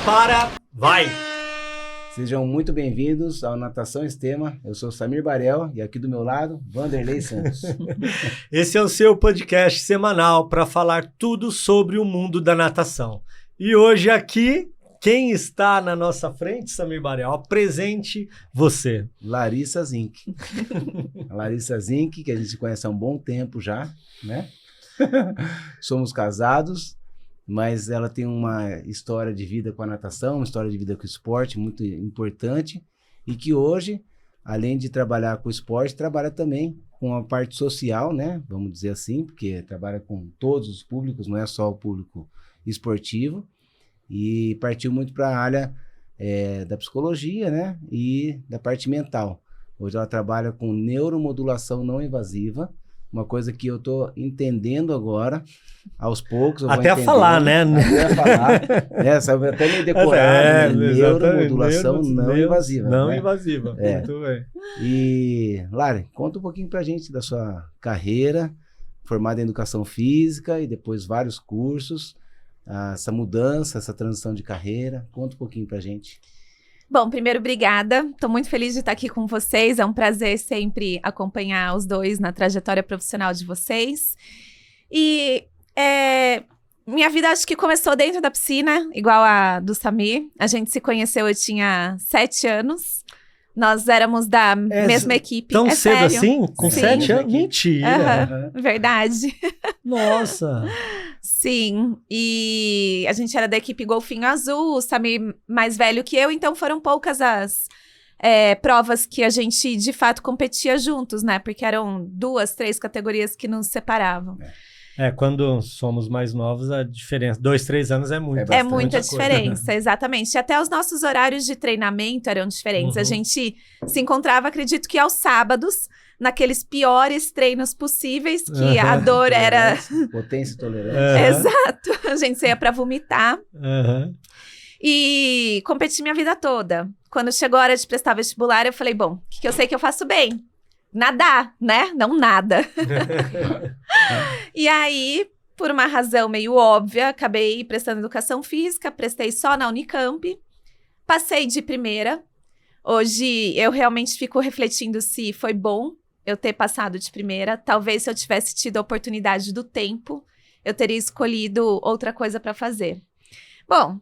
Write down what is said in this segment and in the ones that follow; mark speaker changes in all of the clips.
Speaker 1: prepara, vai!
Speaker 2: Sejam muito bem-vindos ao Natação Extrema. Eu sou Samir Barel e aqui do meu lado, Vanderlei Santos.
Speaker 1: Esse é o seu podcast semanal para falar tudo sobre o mundo da natação. E hoje aqui, quem está na nossa frente, Samir Barel? Apresente você.
Speaker 2: Larissa Zink. A Larissa Zink, que a gente conhece há um bom tempo já, né? Somos casados, mas ela tem uma história de vida com a natação, uma história de vida com o esporte muito importante e que hoje, além de trabalhar com o esporte, trabalha também com a parte social, né? Vamos dizer assim, porque trabalha com todos os públicos, não é só o público esportivo, e partiu muito para a área da psicologia, né? E da parte mental. Hoje ela trabalha com neuromodulação não invasiva, uma coisa que eu tô entendendo agora, aos poucos.
Speaker 1: Até a falar, né?
Speaker 2: Até a falar, né? Sabe, até meio decorado, né? Neuromodulação não invasiva.
Speaker 1: Não
Speaker 2: né?
Speaker 1: invasiva, muito bem.
Speaker 2: E, Lari, conta um pouquinho pra gente da sua carreira, formada em Educação Física e depois vários cursos, essa mudança, essa transição de carreira. Conta um pouquinho pra gente.
Speaker 3: Bom, primeiro, obrigada. Estou muito feliz de estar aqui com vocês. É um prazer sempre acompanhar os dois na trajetória profissional de vocês. E minha vida acho que começou dentro da piscina, igual a do Samir. A gente se conheceu, eu tinha 7 anos. Nós éramos da mesma equipe.
Speaker 1: Tão cedo
Speaker 3: sério.
Speaker 1: assim? Com
Speaker 3: Sim.
Speaker 1: 7 anos? Mentira!
Speaker 3: Verdade.
Speaker 1: Nossa!
Speaker 3: Sim, e a gente era da equipe Golfinho Azul, o Samir mais velho que eu, então foram poucas as provas que a gente de fato competia juntos, né? Porque eram 2, 3 categorias que nos separavam.
Speaker 1: Quando somos mais novos, a diferença, 2, 3 anos é muito.
Speaker 3: É muita diferença, exatamente. E até os nossos horários de treinamento eram diferentes. A gente se encontrava, acredito que aos sábados, naqueles piores treinos possíveis, que a dor era...
Speaker 2: Potência e tolerância.
Speaker 3: Exato. A gente saía pra vomitar. E competi minha vida toda. Quando chegou a hora de prestar vestibular, eu falei, bom, o que eu sei que eu faço bem? Nadar, né? Não nada. E aí, por uma razão meio óbvia, acabei prestando Educação Física, prestei só na Unicamp, passei de primeira. Hoje, eu realmente fico refletindo se foi bom eu ter passado de primeira. Talvez se eu tivesse tido a oportunidade do tempo, eu teria escolhido outra coisa para fazer. Bom,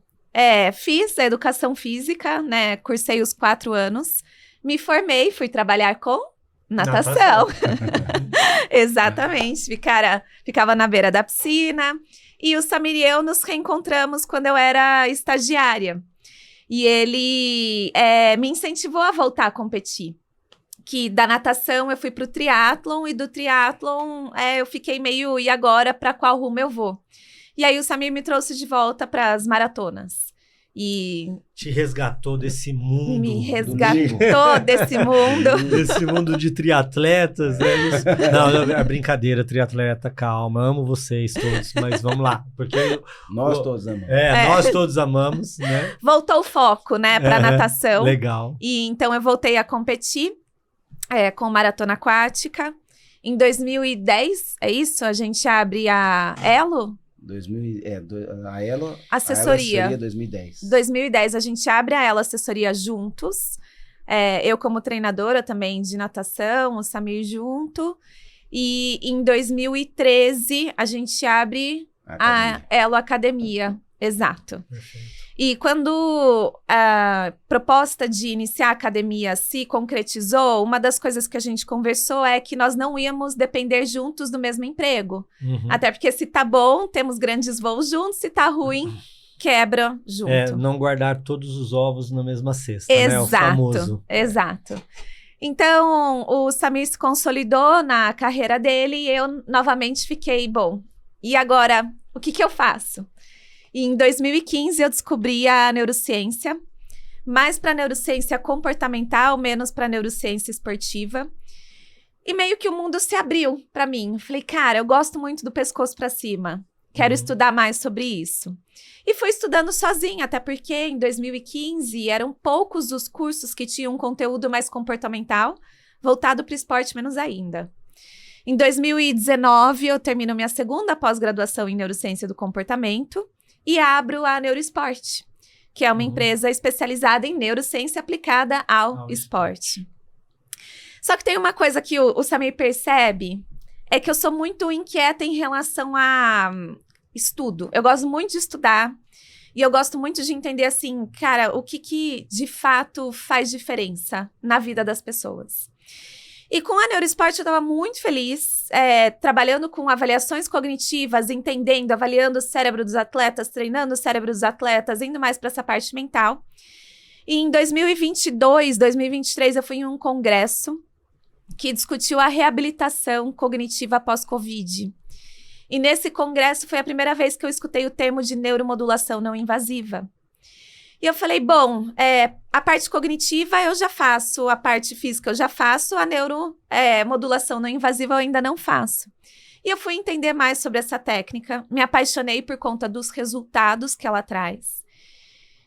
Speaker 3: fiz a Educação Física, né? Cursei os 4 anos, me formei, fui trabalhar com natação. Exatamente. Ficava na beira da piscina. E o Samir e eu nos reencontramos quando eu era estagiária. E ele me incentivou a voltar a competir. Que da natação eu fui pro triatlon e do triatlon eu fiquei meio, e agora para qual rumo eu vou? E aí o Samir me trouxe de volta para as maratonas. E
Speaker 1: te resgatou desse mundo.
Speaker 3: Me resgatou desse mundo.
Speaker 1: Desse mundo de triatletas. Não, é brincadeira, triatleta, calma. Amo vocês todos, mas vamos lá. Porque
Speaker 2: nós todos amamos.
Speaker 1: Nós todos amamos, né?
Speaker 3: Voltou o foco, né, pra natação.
Speaker 1: Legal.
Speaker 3: E então eu voltei a competir com maratona aquática. Em 2010, é isso? A gente abre a Elo?
Speaker 2: A Elo
Speaker 3: Assessoria
Speaker 2: 2010.
Speaker 3: 2010 a gente abre a Elo Assessoria juntos. Eu como treinadora também de natação, o Samir junto. E em 2013 a gente abre a Elo Academia. Exato. Perfeito. E quando a proposta de iniciar a academia se concretizou, uma das coisas que a gente conversou é que nós não íamos depender juntos do mesmo emprego. Até porque se tá bom, temos grandes voos juntos, se tá ruim, quebra junto.
Speaker 1: Não guardar todos os ovos na mesma cesta,
Speaker 3: exato,
Speaker 1: né? O famoso.
Speaker 3: Exato. Então, o Samir se consolidou na carreira dele e eu novamente fiquei, bom, e agora, o que eu faço? E em 2015 eu descobri a neurociência, mais para neurociência comportamental, menos para neurociência esportiva. E meio que o mundo se abriu para mim. Eu falei, cara, eu gosto muito do pescoço para cima. Quero estudar mais sobre isso. E fui estudando sozinha, até porque em 2015 eram poucos os cursos que tinham um conteúdo mais comportamental, voltado para o esporte menos ainda. Em 2019 eu termino minha segunda pós-graduação em neurociência do comportamento e abro a Neuroesporte, que é uma empresa especializada em neurociência aplicada ao esporte. Só que tem uma coisa que o Samir percebe, é que eu sou muito inquieta em relação a estudo. Eu gosto muito de estudar e eu gosto muito de entender, assim, cara, o que de fato faz diferença na vida das pessoas. E com a Neurosport eu estava muito feliz, trabalhando com avaliações cognitivas, entendendo, avaliando o cérebro dos atletas, treinando o cérebro dos atletas, indo mais para essa parte mental. E em 2022, 2023, eu fui em um congresso que discutiu a reabilitação cognitiva pós-Covid. E nesse congresso foi a primeira vez que eu escutei o termo de neuromodulação não invasiva. E eu falei, bom, a parte cognitiva eu já faço, a parte física eu já faço, a neuromodulação não invasiva eu ainda não faço. E eu fui entender mais sobre essa técnica, me apaixonei por conta dos resultados que ela traz.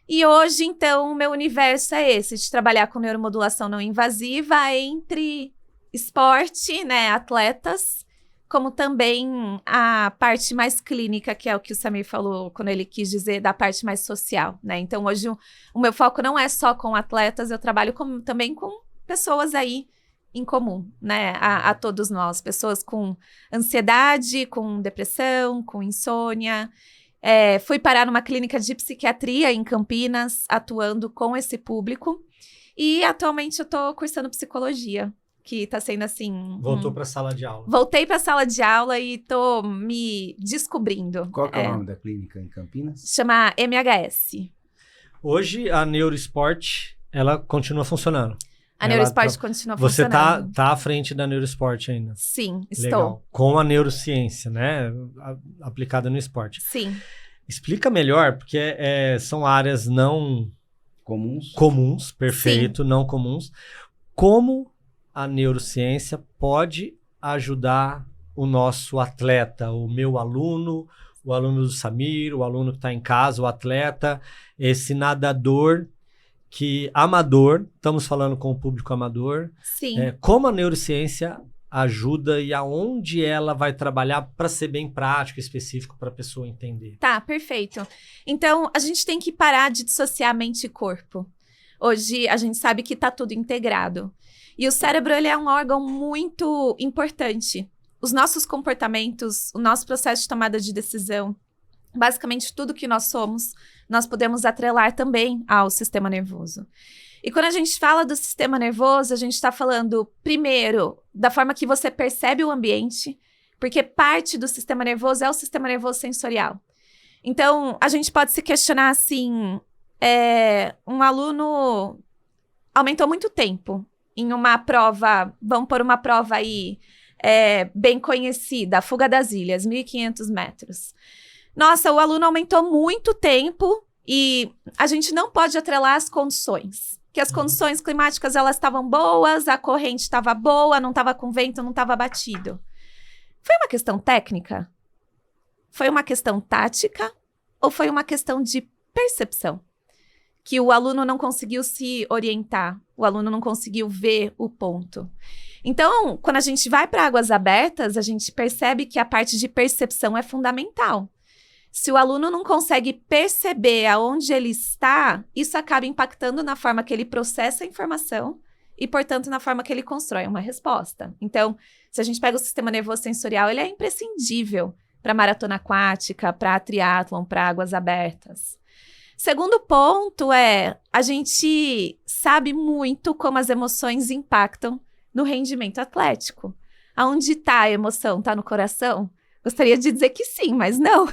Speaker 3: E hoje, então, o meu universo é esse, de trabalhar com neuromodulação não invasiva entre esporte, né, atletas, como também a parte mais clínica, que é o que o Samir falou quando ele quis dizer da parte mais social, né? Então, hoje, o meu foco não é só com atletas, eu trabalho também com pessoas aí em comum, né? A todos nós, pessoas com ansiedade, com depressão, com insônia. Fui parar numa clínica de psiquiatria em Campinas, atuando com esse público. E, atualmente, eu tô cursando psicologia, que tá sendo assim...
Speaker 1: Voltou para a sala de aula.
Speaker 3: Voltei para a sala de aula e tô me descobrindo.
Speaker 2: Qual que é o nome da clínica em Campinas?
Speaker 3: Chama MHS.
Speaker 1: Hoje, a Neurosport, ela continua funcionando.
Speaker 3: A Neurosport continua funcionando.
Speaker 1: Você tá à frente da Neurosport ainda.
Speaker 3: Sim, estou.
Speaker 1: Legal. Com a neurociência, né? Aplicada no esporte.
Speaker 3: Sim.
Speaker 1: Explica melhor, porque são áreas não... Comuns, perfeito,
Speaker 3: Sim.
Speaker 1: não comuns. Como a neurociência pode ajudar o nosso atleta, o meu aluno, o aluno do Samir, o aluno que está em casa, o atleta, esse nadador amador, estamos falando com o público amador.
Speaker 3: Sim.
Speaker 1: Como a neurociência ajuda e aonde ela vai trabalhar para ser bem prático, específico para a pessoa entender.
Speaker 3: Tá, perfeito. Então, a gente tem que parar de dissociar mente e corpo. Hoje, a gente sabe que está tudo integrado. E o cérebro, ele é um órgão muito importante. Os nossos comportamentos, o nosso processo de tomada de decisão, basicamente tudo que nós somos, nós podemos atrelar também ao sistema nervoso. E quando a gente fala do sistema nervoso, a gente está falando, primeiro, da forma que você percebe o ambiente, porque parte do sistema nervoso é o sistema nervoso sensorial. Então, a gente pode se questionar assim, um aluno aumentou muito tempo em uma prova, vamos pôr uma prova aí bem conhecida, a Fuga das Ilhas, 1.500 metros. Nossa, o aluno aumentou muito tempo e a gente não pode atrelar as condições. Que as condições climáticas, elas estavam boas, a corrente estava boa, não estava com vento, não estava batido. Foi uma questão técnica? Foi uma questão tática? Ou foi uma questão de percepção? Que o aluno não conseguiu se orientar, o aluno não conseguiu ver o ponto. Então, quando a gente vai para águas abertas, a gente percebe que a parte de percepção é fundamental. Se o aluno não consegue perceber aonde ele está, isso acaba impactando na forma que ele processa a informação e, portanto, na forma que ele constrói uma resposta. Então, se a gente pega o sistema nervoso sensorial, ele é imprescindível para maratona aquática, para triatlon, para águas abertas. Segundo ponto a gente sabe muito como as emoções impactam no rendimento atlético. Aonde está a emoção? Está no coração? Gostaria de dizer que sim, mas não.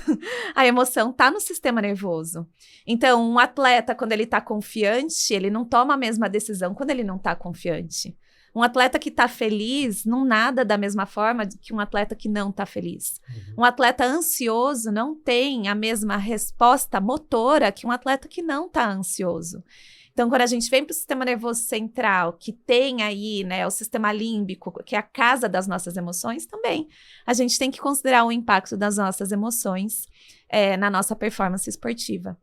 Speaker 3: A emoção está no sistema nervoso. Então, um atleta, quando ele está confiante, ele não toma a mesma decisão quando ele não está confiante. Um atleta que está feliz não nada da mesma forma que um atleta que não está feliz. Um atleta ansioso não tem a mesma resposta motora que um atleta que não está ansioso. Então, quando a gente vem para o sistema nervoso central, que tem aí, né, o sistema límbico, que é a casa das nossas emoções, também a gente tem que considerar o impacto das nossas emoções na nossa performance esportiva.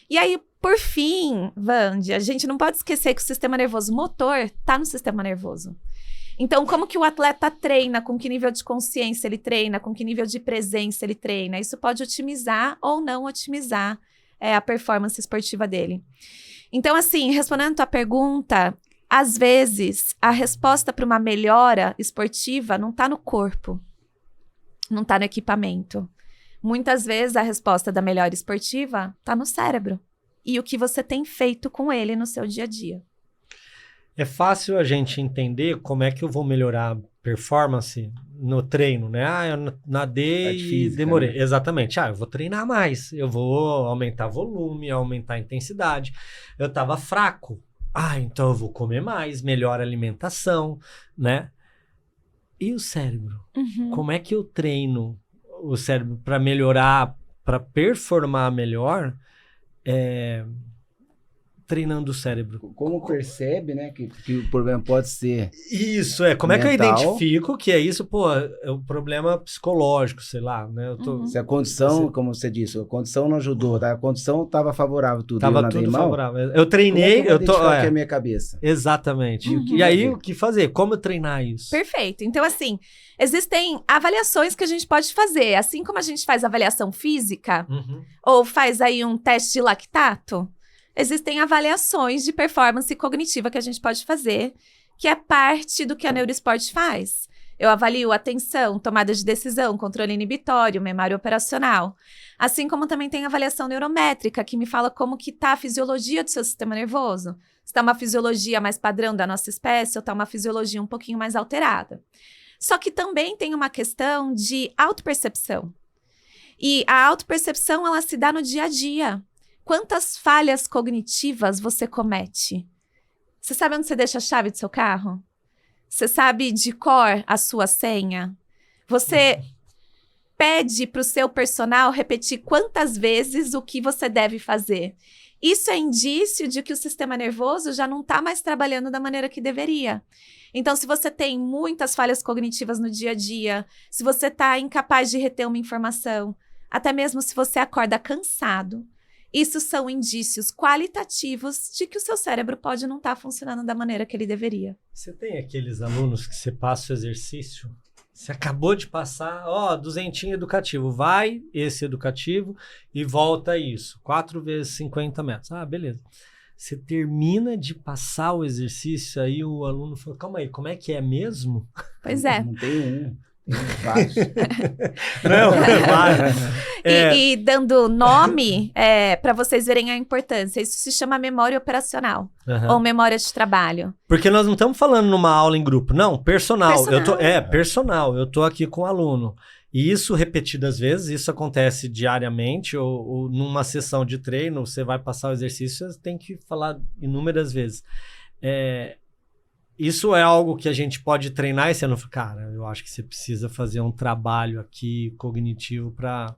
Speaker 3: E aí, por fim, Vandi, a gente não pode esquecer que o sistema nervoso motor está no sistema nervoso. Então, como que o atleta treina, com que nível de consciência ele treina, com que nível de presença ele treina, isso pode otimizar ou não otimizar a performance esportiva dele. Então, assim, respondendo a tua pergunta, às vezes a resposta para uma melhora esportiva não está no corpo, não está no equipamento. Muitas vezes a resposta da melhora esportiva está no cérebro e o que você tem feito com ele no seu dia a dia.
Speaker 1: É fácil a gente entender como é que eu vou melhorar a performance no treino, né? Eu nadei e demorei. Né? Exatamente. Eu vou treinar mais, eu vou aumentar volume, aumentar a intensidade. Eu tava fraco. Então eu vou comer mais, melhor alimentação, né? E o cérebro? Como é que eu treino o cérebro para melhorar, para performar melhor? Treinando o cérebro.
Speaker 2: Como percebe, né, que o problema pode ser
Speaker 1: isso, como
Speaker 2: mental.
Speaker 1: É que eu identifico que é isso? É um problema psicológico, sei lá, né?
Speaker 2: Se a condição, como você disse, a condição não ajudou, tá? A condição estava favorável, tudo.
Speaker 1: Tava tudo favorável. Eu treinei,
Speaker 2: como é que eu tô... que é a minha cabeça.
Speaker 1: Exatamente. E aí, o que fazer? Como treinar isso?
Speaker 3: Perfeito. Então, assim, existem avaliações que a gente pode fazer. Assim como a gente faz avaliação física, ou faz aí um teste de lactato, existem avaliações de performance cognitiva que a gente pode fazer, que é parte do que a neuroesporte faz. Eu avalio atenção, tomada de decisão, controle inibitório, memória operacional. Assim como também tem avaliação neurométrica, que me fala como que está a fisiologia do seu sistema nervoso. Se está uma fisiologia mais padrão da nossa espécie ou está uma fisiologia um pouquinho mais alterada. Só que também tem uma questão de autopercepção. E a autopercepção, ela se dá no dia a dia. Quantas falhas cognitivas você comete? Você sabe onde você deixa a chave do seu carro? Você sabe de cor a sua senha? Você pede para o seu personal repetir quantas vezes o que você deve fazer? Isso é indício de que o sistema nervoso já não está mais trabalhando da maneira que deveria. Então, se você tem muitas falhas cognitivas no dia a dia, se você está incapaz de reter uma informação, até mesmo se você acorda cansado, isso são indícios qualitativos de que o seu cérebro pode não estar funcionando da maneira que ele deveria.
Speaker 1: Você tem aqueles alunos que você passa o exercício, você acabou de passar, duzentinho educativo, vai esse educativo e volta isso, 4 vezes 50 metros. Beleza. Você termina de passar o exercício, aí o aluno fala, calma aí, como é que é mesmo?
Speaker 3: Pois é.
Speaker 2: Não tem um. Vários.
Speaker 1: Não, vários.
Speaker 3: E dando nome, para vocês verem a importância, isso se chama memória operacional, ou memória de trabalho.
Speaker 1: Porque nós não estamos falando numa aula em grupo, não, personal. Personal, eu tô aqui com o aluno. E isso repetidas vezes, isso acontece diariamente, ou numa sessão de treino, você vai passar o exercício, você tem que falar inúmeras vezes. Isso é algo que a gente pode treinar e você não... Cara, eu acho que você precisa fazer um trabalho aqui cognitivo para...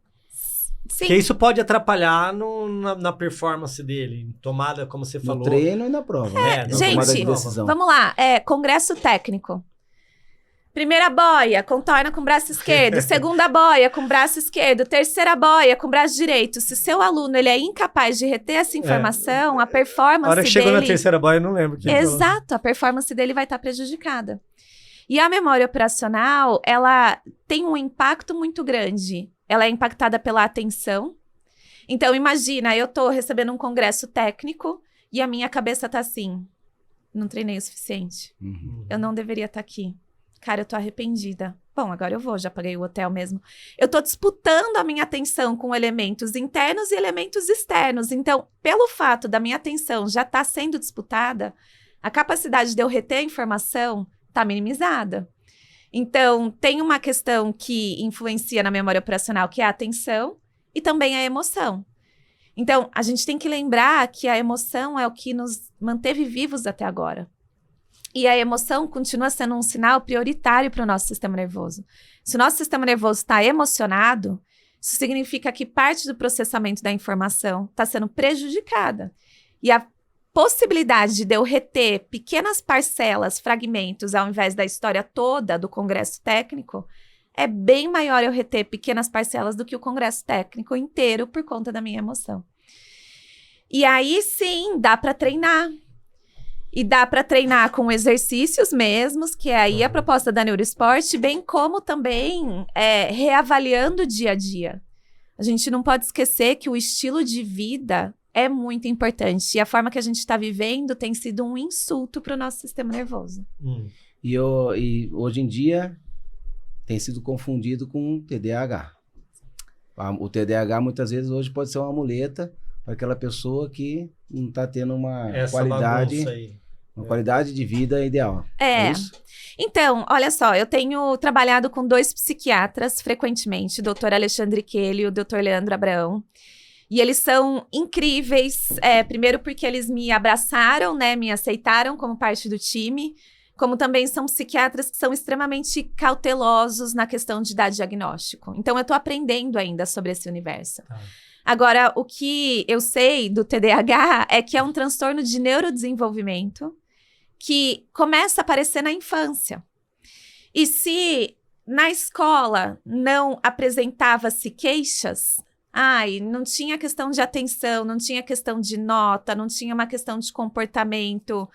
Speaker 1: Porque isso pode atrapalhar na performance dele, tomada, como você falou.
Speaker 2: No treino e na prova.
Speaker 3: Gente, vamos lá. Congresso técnico. Primeira boia, contorna com o braço esquerdo. Segunda boia, com o braço esquerdo. Terceira boia, com o braço direito. Se seu aluno ele é incapaz de reter essa informação, a performance dele... A hora que
Speaker 1: chegou na terceira boia, eu não lembro.
Speaker 3: Exato, a performance dele vai estar prejudicada. E a memória operacional, ela tem um impacto muito grande. Ela é impactada pela atenção. Então, imagina, eu estou recebendo um congresso técnico e a minha cabeça está assim, não treinei o suficiente. Eu não deveria estar aqui. Cara, eu tô arrependida. Bom, agora eu vou, já paguei o hotel mesmo. Eu tô disputando a minha atenção com elementos internos e elementos externos. Então, pelo fato da minha atenção já estar sendo disputada, a capacidade de eu reter a informação tá minimizada. Então, tem uma questão que influencia na memória operacional, que é a atenção e também a emoção. Então, a gente tem que lembrar que a emoção é o que nos manteve vivos até agora. E a emoção continua sendo um sinal prioritário para o nosso sistema nervoso. Se o nosso sistema nervoso está emocionado, isso significa que parte do processamento da informação está sendo prejudicada. E a possibilidade de eu reter pequenas parcelas, fragmentos, ao invés da história toda do congresso técnico, é bem maior eu reter pequenas parcelas do que o congresso técnico inteiro por conta da minha emoção. E aí, sim, dá para treinar. E dá para treinar com exercícios mesmos, que é aí a proposta da neuroesporte, bem como também reavaliando o dia a dia. A gente não pode esquecer que o estilo de vida é muito importante. E a forma que a gente está vivendo tem sido um insulto para o nosso sistema nervoso.
Speaker 2: E hoje em dia tem sido confundido com TDAH. O TDAH muitas vezes hoje pode ser uma muleta para aquela pessoa que não está tendo uma qualidade de vida ideal. É isso?
Speaker 3: Então, olha só, eu tenho trabalhado com 2 psiquiatras frequentemente, o Dr. Alexandre Quelli e o Dr. Leandro Abraão. E eles são incríveis, primeiro porque eles me abraçaram, né, me aceitaram como parte do time, como também são psiquiatras que são extremamente cautelosos na questão de dar diagnóstico. Então, eu estou aprendendo ainda sobre esse universo. Agora, o que eu sei do TDAH é que é um transtorno de neurodesenvolvimento que começa a aparecer na infância. E se na escola não apresentava-se queixas, não tinha questão de atenção, não tinha questão de nota, não tinha uma questão de comportamento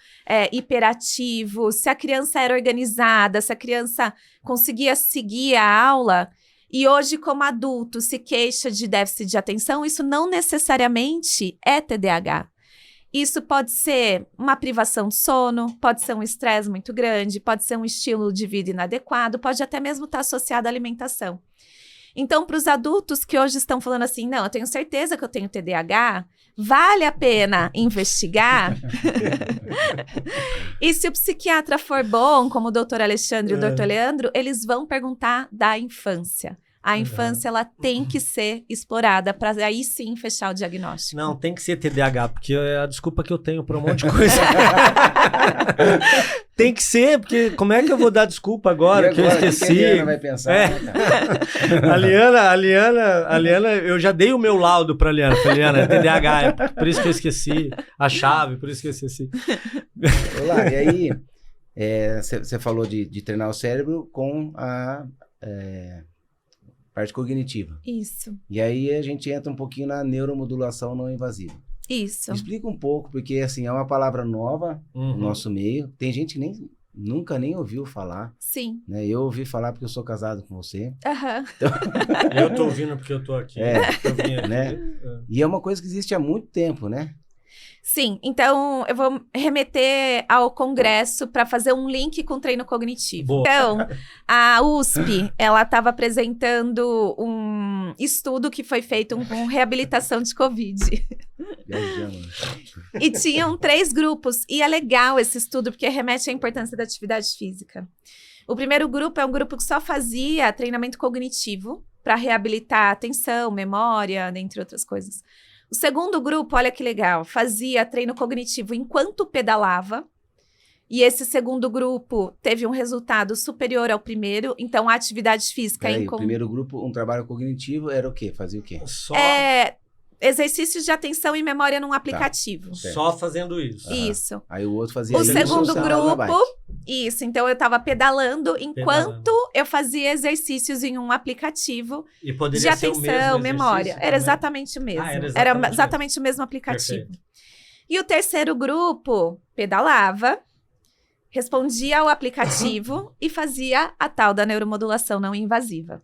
Speaker 3: hiperativo, se a criança era organizada, se a criança conseguia seguir a aula, e hoje como adulto se queixa de déficit de atenção, isso não necessariamente é TDAH. Isso pode ser uma privação de sono, pode ser um estresse muito grande, pode ser um estilo de vida inadequado, pode até mesmo estar associado à alimentação. Então, para os adultos que hoje estão falando assim, não, eu tenho certeza que eu tenho TDAH, vale a pena investigar? E se o psiquiatra for bom, como o doutor Alexandre e o doutor Leandro, eles vão perguntar da infância. A infância, ela tem que ser explorada para aí sim fechar o diagnóstico.
Speaker 1: Não, tem que ser TDAH, porque é a desculpa que eu tenho para um monte de coisa. Tem que ser, porque como é que eu vou dar desculpa agora, que eu esqueci?
Speaker 2: Que a Liana vai pensar,
Speaker 1: A Liana, eu já dei o meu laudo para a Liana. Falei, Liana, é TDAH, é por isso que eu esqueci a chave, por isso que eu esqueci.
Speaker 2: Olá, e aí, você falou de treinar o cérebro com a parte cognitiva.
Speaker 3: Isso.
Speaker 2: E aí a gente entra um pouquinho na neuromodulação não invasiva.
Speaker 3: Isso.
Speaker 2: Explica um pouco, porque assim, é uma palavra nova no nosso meio. Tem gente que nunca nem ouviu falar.
Speaker 3: Sim.
Speaker 2: Né? Eu ouvi falar porque eu sou casado com você.
Speaker 3: Então...
Speaker 1: Eu tô ouvindo porque eu tô aqui.
Speaker 2: Né? E é uma coisa que existe há muito tempo, né?
Speaker 3: Sim, então eu vou remeter ao congresso para fazer um link com o treino cognitivo.
Speaker 1: Boa.
Speaker 3: Então, a USP, ela estava apresentando um estudo que foi feito com reabilitação de Covid. E tinham 3 grupos, e é legal esse estudo porque remete à importância da atividade física. O primeiro grupo é um grupo que só fazia treinamento cognitivo para reabilitar a atenção, memória, dentre outras coisas. O segundo grupo, olha que legal, fazia treino cognitivo enquanto pedalava. E esse segundo grupo teve um resultado superior ao primeiro. Então, a atividade física...
Speaker 2: O primeiro grupo, um trabalho cognitivo, era o quê? Fazia o quê?
Speaker 3: Exercícios de atenção e memória num aplicativo.
Speaker 1: Tá. Só fazendo isso.
Speaker 3: Isso.
Speaker 2: Aí o outro fazia...
Speaker 3: O segundo grupo... Isso, então eu estava pedalando enquanto eu fazia exercícios em um aplicativo de atenção, memória. Era exatamente o mesmo. Era exatamente o mesmo aplicativo. Perfeito. E o terceiro grupo pedalava, respondia ao aplicativo e fazia a tal da neuromodulação não invasiva.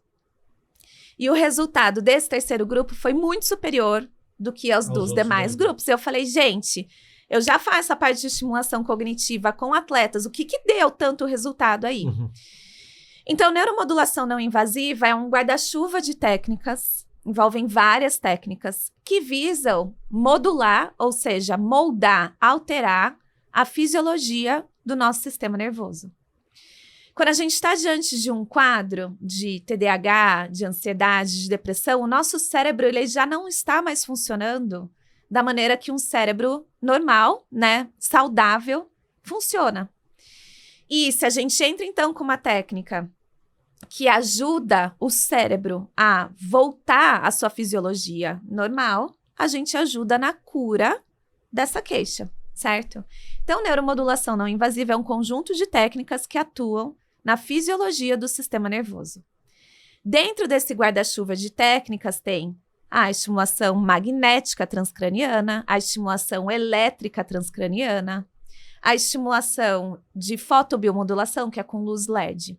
Speaker 3: E o resultado desse terceiro grupo foi muito superior do que aos dos demais grupos. Eu falei, gente, eu já faço essa parte de estimulação cognitiva com atletas, o que deu tanto resultado aí? Então, neuromodulação não invasiva é um guarda-chuva de técnicas, envolvem várias técnicas, que visam modular, ou seja, moldar, alterar a fisiologia do nosso sistema nervoso. Quando a gente está diante de um quadro de TDAH, de ansiedade, de depressão, o nosso cérebro ele já não está mais funcionando da maneira que um cérebro normal, né, saudável, funciona. E se a gente entra, então, com uma técnica que ajuda o cérebro a voltar à sua fisiologia normal, a gente ajuda na cura dessa queixa, certo? Então, neuromodulação não invasiva é um conjunto de técnicas que atuam na fisiologia do sistema nervoso. Dentro desse guarda-chuva de técnicas tem a estimulação magnética transcraniana, a estimulação elétrica transcraniana, a estimulação de fotobiomodulação, que é com luz LED.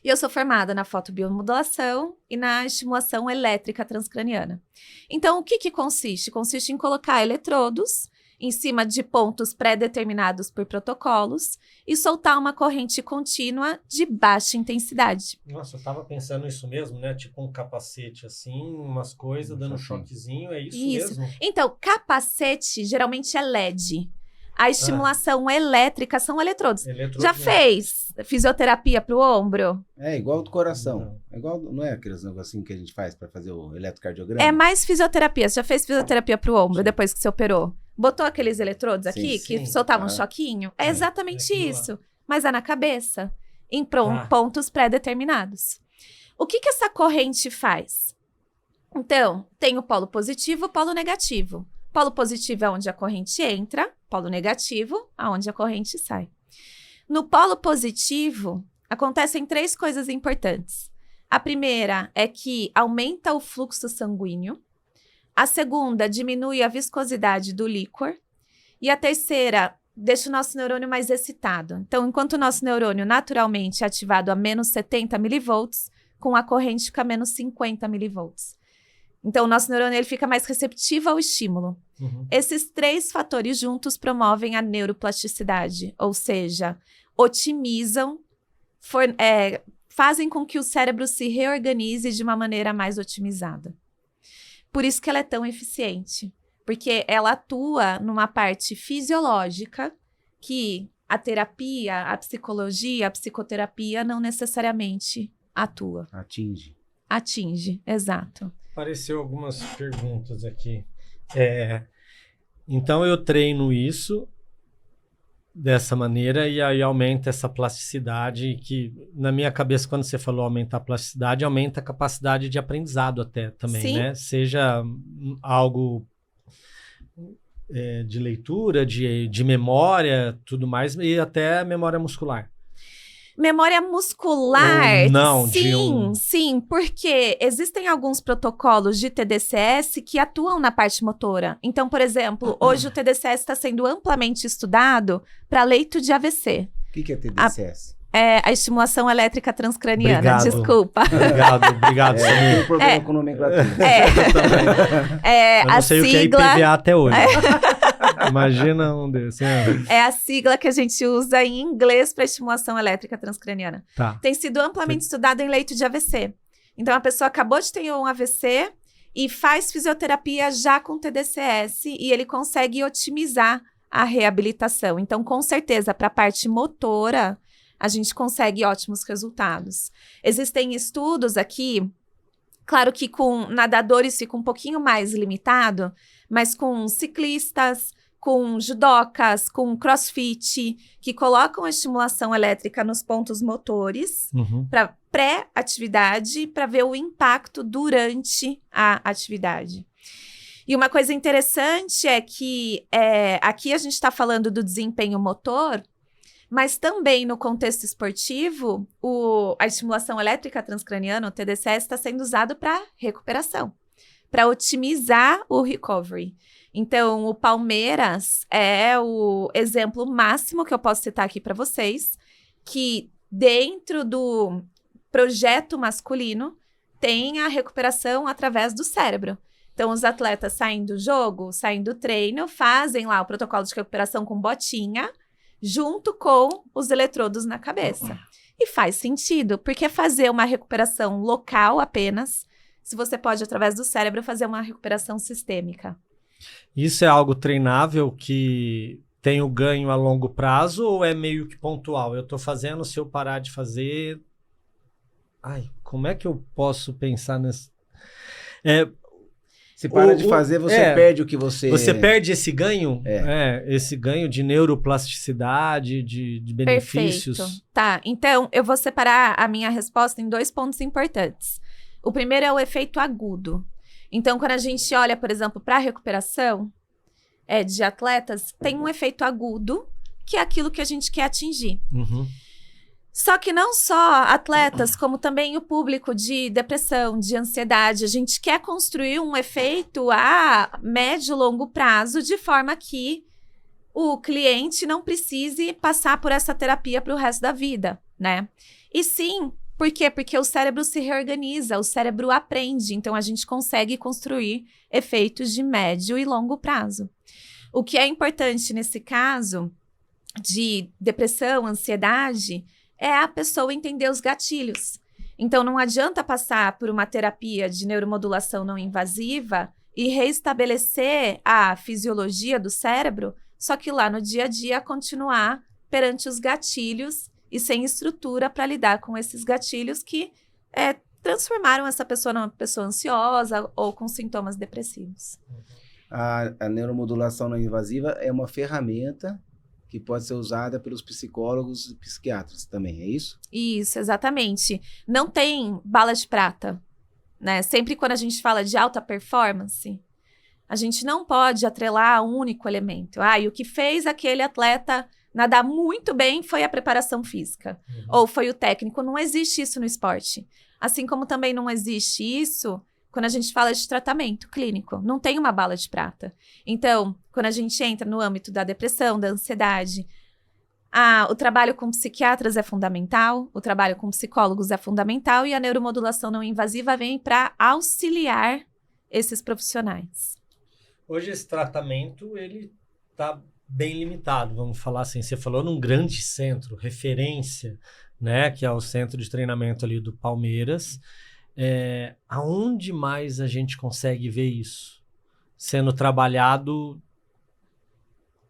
Speaker 3: E eu sou formada na fotobiomodulação e na estimulação elétrica transcraniana. Então, o que consiste? Consiste em colocar eletrodos em cima de pontos pré-determinados por protocolos e soltar uma corrente contínua de baixa intensidade.
Speaker 1: Nossa, eu tava pensando isso mesmo, né? Tipo um capacete assim, umas coisas, dando um choquezinho, é isso mesmo?
Speaker 3: Então, capacete geralmente é LED. A estimulação elétrica são eletrodos. Já fez fisioterapia para o ombro?
Speaker 2: É igual do coração. É igual, não é aqueles negocinhos que a gente faz para fazer o eletrocardiograma?
Speaker 3: É mais fisioterapia. Você já fez fisioterapia para o ombro depois que você operou? Botou aqueles eletrodos aqui que soltavam um choquinho? É exatamente isso. Mas é na cabeça, em pontos pré-determinados. O que essa corrente faz? Então, tem o polo positivo e o polo negativo. Polo positivo é onde a corrente entra, polo negativo, aonde a corrente sai. No polo positivo, acontecem 3 coisas importantes. A primeira é que aumenta o fluxo sanguíneo. A segunda, diminui a viscosidade do líquor. E a terceira, deixa o nosso neurônio mais excitado. Então, enquanto o nosso neurônio naturalmente é ativado a menos 70 milivolts, com a corrente fica a menos 50 milivolts. Então, o nosso neurônio ele fica mais receptivo ao estímulo. Esses 3 fatores juntos promovem a neuroplasticidade, ou seja, otimizam, fazem com que o cérebro se reorganize de uma maneira mais otimizada. Por isso que ela é tão eficiente, porque ela atua numa parte fisiológica que a terapia, a psicologia, a psicoterapia não necessariamente atua. Atinge, exato.
Speaker 1: Apareceu algumas perguntas aqui. Então eu treino isso dessa maneira e aí aumenta essa plasticidade que, na minha cabeça, quando você falou aumentar a plasticidade, aumenta a capacidade de aprendizado até também,
Speaker 3: Sim.
Speaker 1: né? Seja algo de leitura, de memória, tudo mais, e até memória muscular.
Speaker 3: Memória muscular,
Speaker 1: ou não,
Speaker 3: sim, porque existem alguns protocolos de TDCS que atuam na parte motora. Então, por exemplo, hoje o TDCS está sendo amplamente estudado para leito de AVC.
Speaker 2: O que é TDCS?
Speaker 3: É a estimulação elétrica transcraniana,
Speaker 1: Obrigado.
Speaker 3: Desculpa.
Speaker 1: Obrigado, Samir.
Speaker 2: Tem um problema com nomenclatura.
Speaker 1: Eu não sei
Speaker 3: sigla,
Speaker 1: o que é IPVA até hoje. Imagina um desses.
Speaker 3: É a sigla que a gente usa em inglês para estimulação elétrica transcraniana.
Speaker 1: Tá.
Speaker 3: Tem sido amplamente estudado em leito de AVC. Então, a pessoa acabou de ter um AVC e faz fisioterapia já com TDCS e ele consegue otimizar a reabilitação. Então, com certeza, para a parte motora, a gente consegue ótimos resultados. Existem estudos aqui, claro que com nadadores fica um pouquinho mais limitado, mas com ciclistas, com judocas, com crossfit, que colocam a estimulação elétrica nos pontos motores para pré-atividade, para ver o impacto durante a atividade. E uma coisa interessante é que aqui a gente está falando do desempenho motor, mas também no contexto esportivo, a estimulação elétrica transcraniana, o TDCS, está sendo usado para recuperação, para otimizar o recovery. Então, o Palmeiras é o exemplo máximo que eu posso citar aqui para vocês, que dentro do projeto masculino tem a recuperação através do cérebro. Então, os atletas saem do jogo, saem do treino, fazem lá o protocolo de recuperação com botinha, junto com os eletrodos na cabeça. E faz sentido, porque fazer uma recuperação local apenas, se você pode, através do cérebro, fazer uma recuperação sistêmica.
Speaker 1: Isso é algo treinável que tem o ganho a longo prazo ou é meio que pontual? Eu estou fazendo, se eu parar de fazer... como é que eu posso pensar nesse...
Speaker 2: Se para de fazer, você perde o que você...
Speaker 1: Você perde esse ganho? Esse ganho de neuroplasticidade, de benefícios.
Speaker 3: Perfeito. Tá, então eu vou separar a minha resposta em 2 pontos importantes. O primeiro é o efeito agudo. Então, quando a gente olha, por exemplo, para a recuperação de atletas, tem um efeito agudo, que é aquilo que a gente quer atingir. Só que não só atletas, como também o público de depressão, de ansiedade. A gente quer construir um efeito a médio e longo prazo, de forma que o cliente não precise passar por essa terapia para o resto da vida, né? E sim, Por quê? Porque o cérebro se reorganiza, o cérebro aprende, então a gente consegue construir efeitos de médio e longo prazo. O que é importante nesse caso de depressão, ansiedade, é a pessoa entender os gatilhos. Então, não adianta passar por uma terapia de neuromodulação não invasiva e reestabelecer a fisiologia do cérebro, só que lá no dia a dia continuar perante os gatilhos e sem estrutura para lidar com esses gatilhos que transformaram essa pessoa numa pessoa ansiosa ou com sintomas depressivos.
Speaker 2: A neuromodulação não invasiva é uma ferramenta que pode ser usada pelos psicólogos e psiquiatras também, é isso?
Speaker 3: Isso, exatamente. Não tem bala de prata, né? Sempre quando a gente fala de alta performance, a gente não pode atrelar a um único elemento. E o que fez aquele atleta nadar muito bem foi a preparação física, ou foi o técnico. Não existe isso no esporte. Assim como também não existe isso quando a gente fala de tratamento clínico. Não tem uma bala de prata. Então, quando a gente entra no âmbito da depressão, da ansiedade, o trabalho com psiquiatras é fundamental, o trabalho com psicólogos é fundamental e a neuromodulação não invasiva vem para auxiliar esses profissionais.
Speaker 1: Hoje esse tratamento, ele está bem limitado, vamos falar assim. Você falou num grande centro, referência, né, que é o centro de treinamento ali do Palmeiras. Aonde mais a gente consegue ver isso sendo trabalhado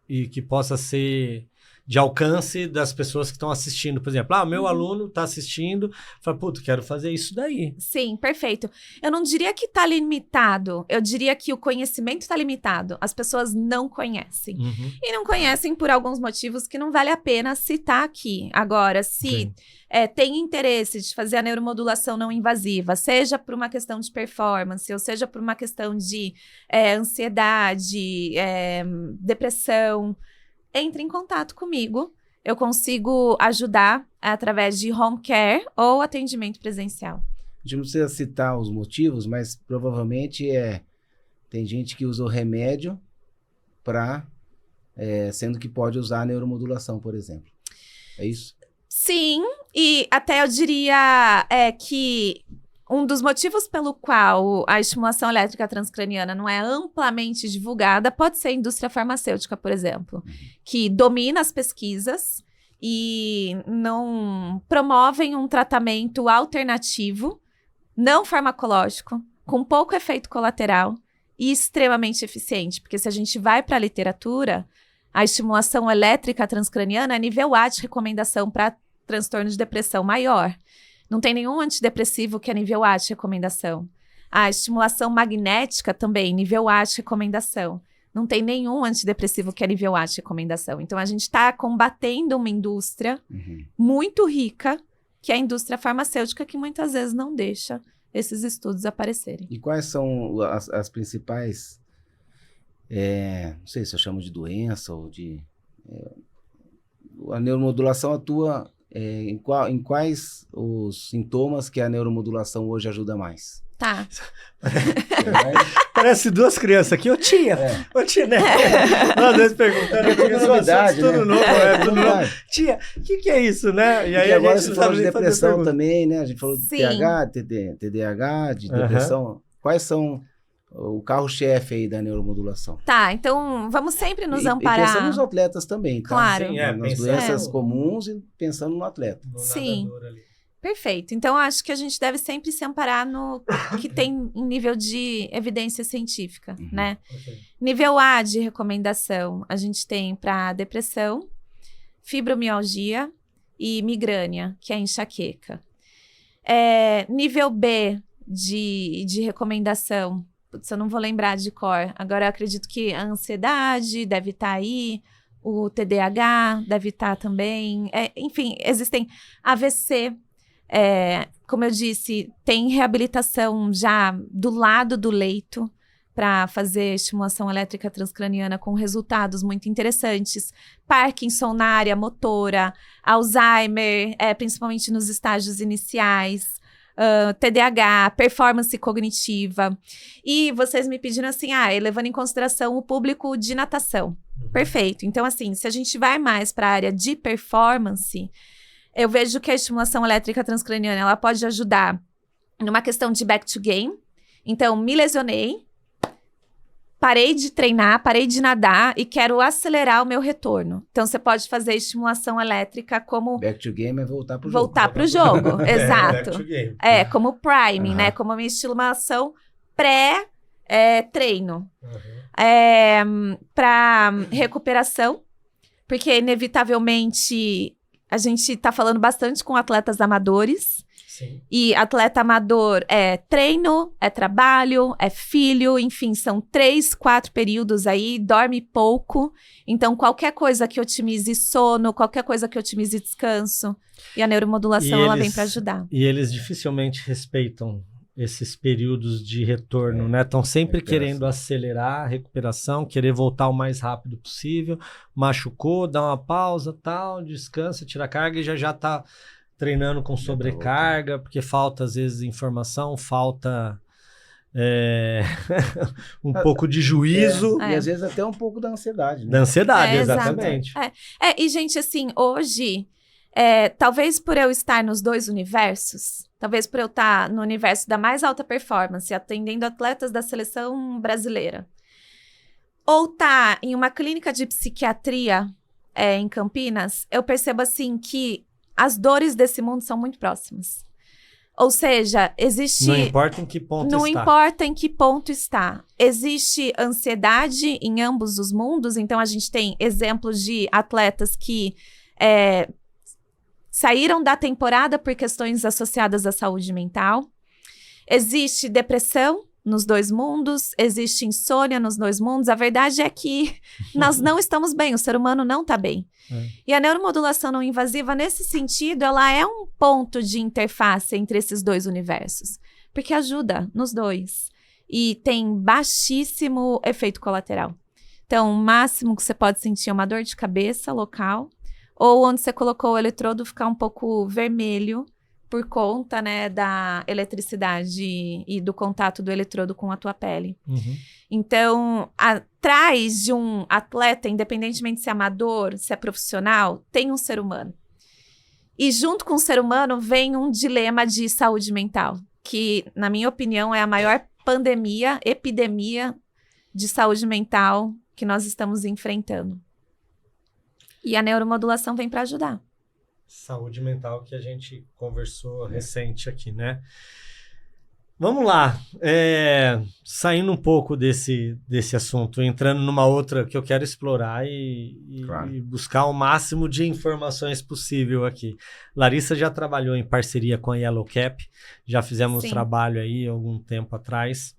Speaker 1: e que possa ser de alcance das pessoas que estão assistindo? Por exemplo, meu aluno está assistindo, fala, quero fazer isso daí.
Speaker 3: Sim, perfeito. Eu não diria que está limitado, eu diria que o conhecimento está limitado. As pessoas não conhecem. E não conhecem por alguns motivos que não vale a pena citar aqui. Agora, se tem interesse de fazer a neuromodulação não invasiva, seja por uma questão de performance, ou seja por uma questão de ansiedade, depressão, entre em contato comigo. Eu consigo ajudar através de home care ou atendimento presencial.
Speaker 2: A gente não precisa citar os motivos, mas provavelmente tem gente que usa o remédio sendo que pode usar a neuromodulação, por exemplo. É isso?
Speaker 3: Sim, e até eu diria que um dos motivos pelo qual a estimulação elétrica transcraniana não é amplamente divulgada pode ser a indústria farmacêutica, por exemplo, que domina as pesquisas e não promovem um tratamento alternativo, não farmacológico, com pouco efeito colateral e extremamente eficiente. Porque se a gente vai para a literatura, a estimulação elétrica transcraniana é nível A de recomendação para transtorno de depressão maior. Não tem nenhum antidepressivo que é nível A de recomendação. A estimulação magnética também, nível A de recomendação. Não tem nenhum antidepressivo que é nível A de recomendação. Então, a gente está combatendo uma indústria muito rica, que é a indústria farmacêutica, que muitas vezes não deixa esses estudos aparecerem.
Speaker 2: E quais são as principais, não sei se eu chamo de doença ou de... a neuromodulação atua... em quais os sintomas que a neuromodulação hoje ajuda mais?
Speaker 3: Tá.
Speaker 1: Parece duas crianças aqui. Ô tia, né? Nós dois perguntando. Tudo novo, tudo novo. Tia, o que é isso, né?
Speaker 2: E aí agora você falou de depressão também, né? A gente falou de TDAH, de depressão. Quais são o carro-chefe aí da neuromodulação?
Speaker 3: Tá, então vamos sempre nos amparar.
Speaker 2: E pensando nos atletas também, tá?
Speaker 3: Claro.
Speaker 2: Sim, nas doenças comuns e pensando no atleta.
Speaker 3: Sim. Perfeito. Então, acho que a gente deve sempre se amparar no que tem em nível de evidência científica, né? Nível A de recomendação, a gente tem para depressão, fibromialgia e migrânia, que é enxaqueca. Nível B de recomendação, putz, eu não vou lembrar de cor. Agora, eu acredito que a ansiedade deve estar aí, o TDAH deve estar também. Enfim, existem AVC. Como eu disse, tem reabilitação já do lado do leito para fazer estimulação elétrica transcraniana com resultados muito interessantes. Parkinson na área motora, Alzheimer, principalmente nos estágios iniciais, TDAH, performance cognitiva. E vocês me pediram assim, levando em consideração o público de natação. Perfeito. Então, assim, se a gente vai mais para a área de performance... eu vejo que a estimulação elétrica transcraniana, ela pode ajudar numa questão de back to game. Então, me lesionei, parei de treinar, parei de nadar e quero acelerar o meu retorno. Então, você pode fazer estimulação elétrica como...
Speaker 2: Back to game é voltar pro jogo.
Speaker 3: Voltar pro jogo, exato.
Speaker 1: Back to game.
Speaker 3: Como priming, né? Como uma estimulação pré-treino. Para recuperação, porque inevitavelmente a gente está falando bastante com atletas amadores.
Speaker 1: Sim.
Speaker 3: E atleta amador é treino, é trabalho, é filho, enfim, são 3, 4 períodos aí, dorme pouco. Então, qualquer coisa que otimize sono, qualquer coisa que otimize descanso, e a neuromodulação, ela vem para ajudar.
Speaker 1: E eles dificilmente respeitam esses períodos de retorno, né? Estão sempre querendo acelerar a recuperação, querer voltar o mais rápido possível, machucou, dá uma pausa, tal, descansa, tira a carga e já tá treinando com sobrecarga, porque falta, às vezes, informação, falta um pouco de juízo.
Speaker 2: E, às vezes, até um pouco da ansiedade, né?
Speaker 1: Da ansiedade, exatamente.
Speaker 3: E, gente, assim, hoje, talvez por eu estar nos 2 universos, talvez por eu estar no universo da mais alta performance, atendendo atletas da seleção brasileira, ou estar em uma clínica de psiquiatria em Campinas, eu percebo, assim, que as dores desse mundo são muito próximas. Ou seja, existe...
Speaker 1: Não importa em que ponto
Speaker 3: não
Speaker 1: está.
Speaker 3: Não importa em que ponto está. Existe ansiedade em ambos os mundos. Então, a gente tem exemplos de atletas que saíram da temporada por questões associadas à saúde mental. Existe depressão nos 2 mundos, existe insônia nos 2 mundos. A verdade é que nós não estamos bem, o ser humano não está bem. E a neuromodulação não invasiva, nesse sentido, ela é um ponto de interface entre esses 2 universos, porque ajuda nos 2 e tem baixíssimo efeito colateral. Então, o máximo que você pode sentir é uma dor de cabeça local, ou onde você colocou o eletrodo ficar um pouco vermelho, por conta, né, da eletricidade e do contato do eletrodo com a tua pele. Então, atrás de um atleta, independentemente se é amador, se é profissional, tem um ser humano. E junto com o ser humano vem um dilema de saúde mental, que, na minha opinião, é a maior epidemia de saúde mental que nós estamos enfrentando. E a neuromodulação vem para ajudar.
Speaker 1: Saúde mental que a gente conversou recente aqui, né? Vamos lá, saindo um pouco desse assunto, entrando numa outra que eu quero explorar e buscar o máximo de informações possível aqui. Larissa já trabalhou em parceria com a Yellow Cap, já fizemos trabalho aí algum tempo atrás,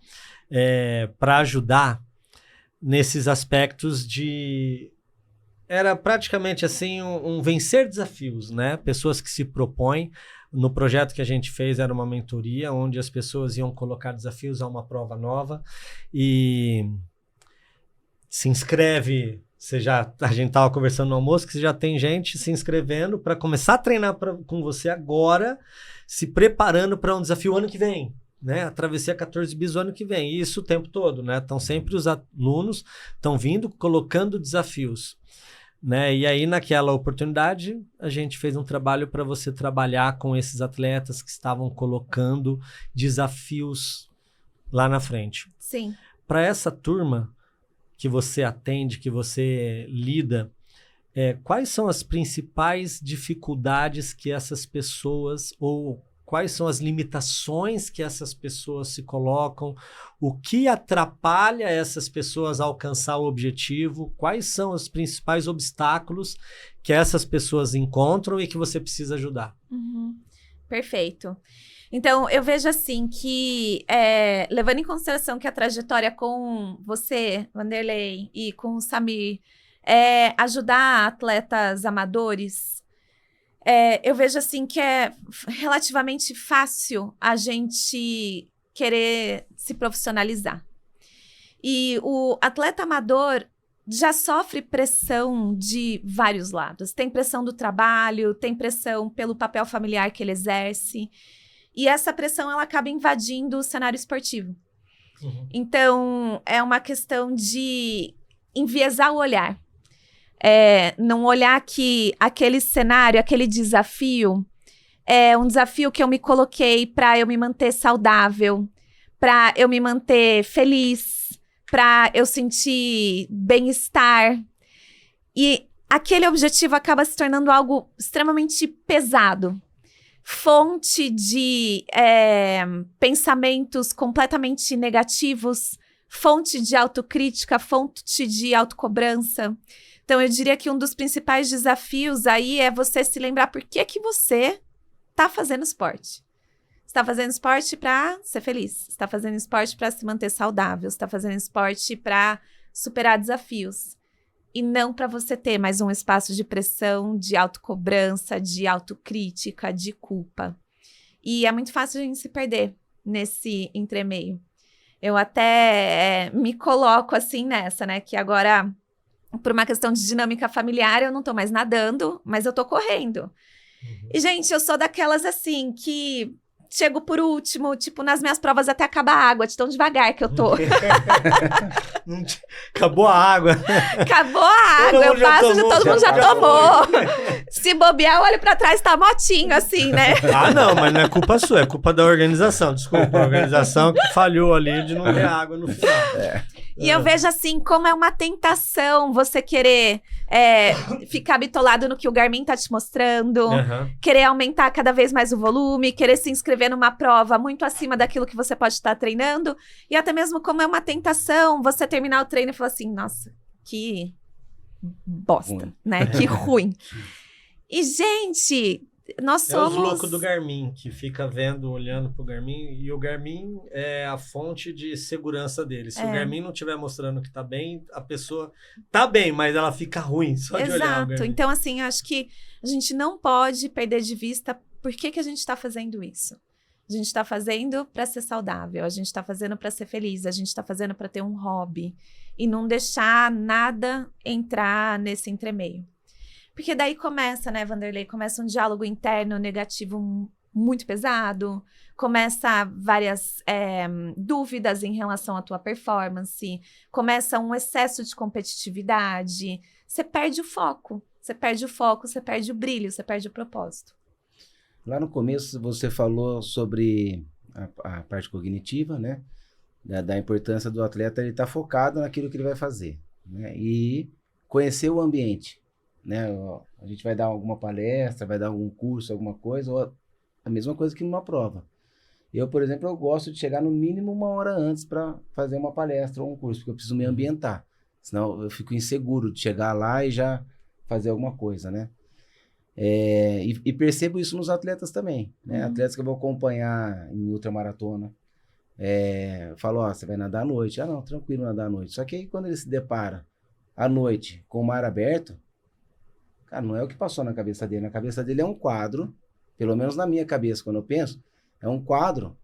Speaker 1: para ajudar nesses aspectos de... Era praticamente assim um vencer desafios, né? Pessoas que se propõem. No projeto que a gente fez era uma mentoria, onde as pessoas iam colocar desafios a uma prova nova e se inscreve. A gente estava conversando no almoço que já tem gente se inscrevendo para começar a treinar com você agora, se preparando para um desafio ano que vem. Né, a travessia 14 bis o ano que vem, e isso o tempo todo, né? Então sempre os alunos estão vindo colocando desafios, né? E aí naquela oportunidade a gente fez um trabalho para você trabalhar com esses atletas que estavam colocando desafios lá na frente.
Speaker 3: Sim.
Speaker 1: Para essa turma que você atende, que você lida, quais são as principais dificuldades que essas pessoas ou quais são as limitações que essas pessoas se colocam? O que atrapalha essas pessoas a alcançar o objetivo? Quais são os principais obstáculos que essas pessoas encontram e que você precisa ajudar?
Speaker 3: Perfeito. Então, eu vejo assim que, levando em consideração que a trajetória com você, Vanderlei, e com o Samir, ajudar atletas amadores, eu vejo assim que é relativamente fácil a gente querer se profissionalizar. E o atleta amador já sofre pressão de vários lados. Tem pressão do trabalho, tem pressão pelo papel familiar que ele exerce. E essa pressão, ela acaba invadindo o cenário esportivo. Então, é uma questão de enviesar o olhar. Não olhar que aquele cenário, aquele desafio, é um desafio que eu me coloquei para eu me manter saudável, para eu me manter feliz, para eu sentir bem-estar. E aquele objetivo acaba se tornando algo extremamente pesado. Fonte de pensamentos completamente negativos, fonte de autocrítica, fonte de autocobrança. Então, eu diria que um dos principais desafios aí é você se lembrar por que você está fazendo esporte. Você está fazendo esporte para ser feliz. Você está fazendo esporte para se manter saudável. Você está fazendo esporte para superar desafios. E não para você ter mais um espaço de pressão, de autocobrança, de autocrítica, de culpa. E é muito fácil a gente se perder nesse entremeio. Eu até me coloco assim nessa, né? Que agora, por uma questão de dinâmica familiar, eu não tô mais nadando, mas eu tô correndo. E, gente, eu sou daquelas assim que chego por último, tipo, nas minhas provas até acabar a água, de tão devagar que eu tô.
Speaker 1: Acabou a água.
Speaker 3: Acabou a água, eu passo, todo mundo já tomou. Se bobear, eu olho pra trás, tá motinho, assim, né?
Speaker 1: Ah, não, mas não é culpa sua, é culpa da organização. Desculpa, a organização que falhou ali de não ter água no final.
Speaker 3: E eu vejo assim, como é uma tentação você querer ficar bitolado no que o Garmin tá te mostrando, querer aumentar cada vez mais o volume, querer se inscrever numa prova muito acima daquilo que você pode estar treinando, e até mesmo como é uma tentação você terminar o treino e falar assim, nossa, que bosta, né? Que ruim. E, gente, nós somos...
Speaker 1: É os loucos do Garmin, que fica vendo, olhando pro Garmin, e o Garmin é a fonte de segurança dele. Se o Garmin não estiver mostrando que tá bem, a pessoa tá bem, mas ela fica ruim só de olhar o Garmin.
Speaker 3: Exato. Então, assim, acho que a gente não pode perder de vista por que a gente tá fazendo isso. A gente tá fazendo para ser saudável, a gente tá fazendo para ser feliz, a gente tá fazendo para ter um hobby e não deixar nada entrar nesse entremeio. Porque daí começa, né, Vanderlei? Começa um diálogo interno negativo muito pesado, começa várias dúvidas em relação à tua performance, começa um excesso de competitividade, você perde o foco, você perde o brilho, você perde o propósito.
Speaker 2: Lá no começo você falou sobre a parte cognitiva, né? Da importância do atleta ele estar focado naquilo que ele vai fazer, né? E conhecer o ambiente. Né? A gente vai dar alguma palestra, vai dar algum curso, alguma coisa, ou a mesma coisa que numa prova. Eu, por exemplo, eu gosto de chegar no mínimo 1 hora antes para fazer uma palestra ou um curso, porque eu preciso me ambientar. Senão eu fico inseguro de chegar lá e já fazer alguma coisa, né? E percebo isso nos atletas também, né? Atletas que eu vou acompanhar em ultramaratona. Falo, você vai nadar à noite. Ah, não, tranquilo nadar à noite. Só que aí quando ele se depara à noite com o mar aberto, cara, não é o que passou na cabeça dele. Na cabeça dele é um quadro, pelo menos na minha cabeça, quando eu penso, é um quadro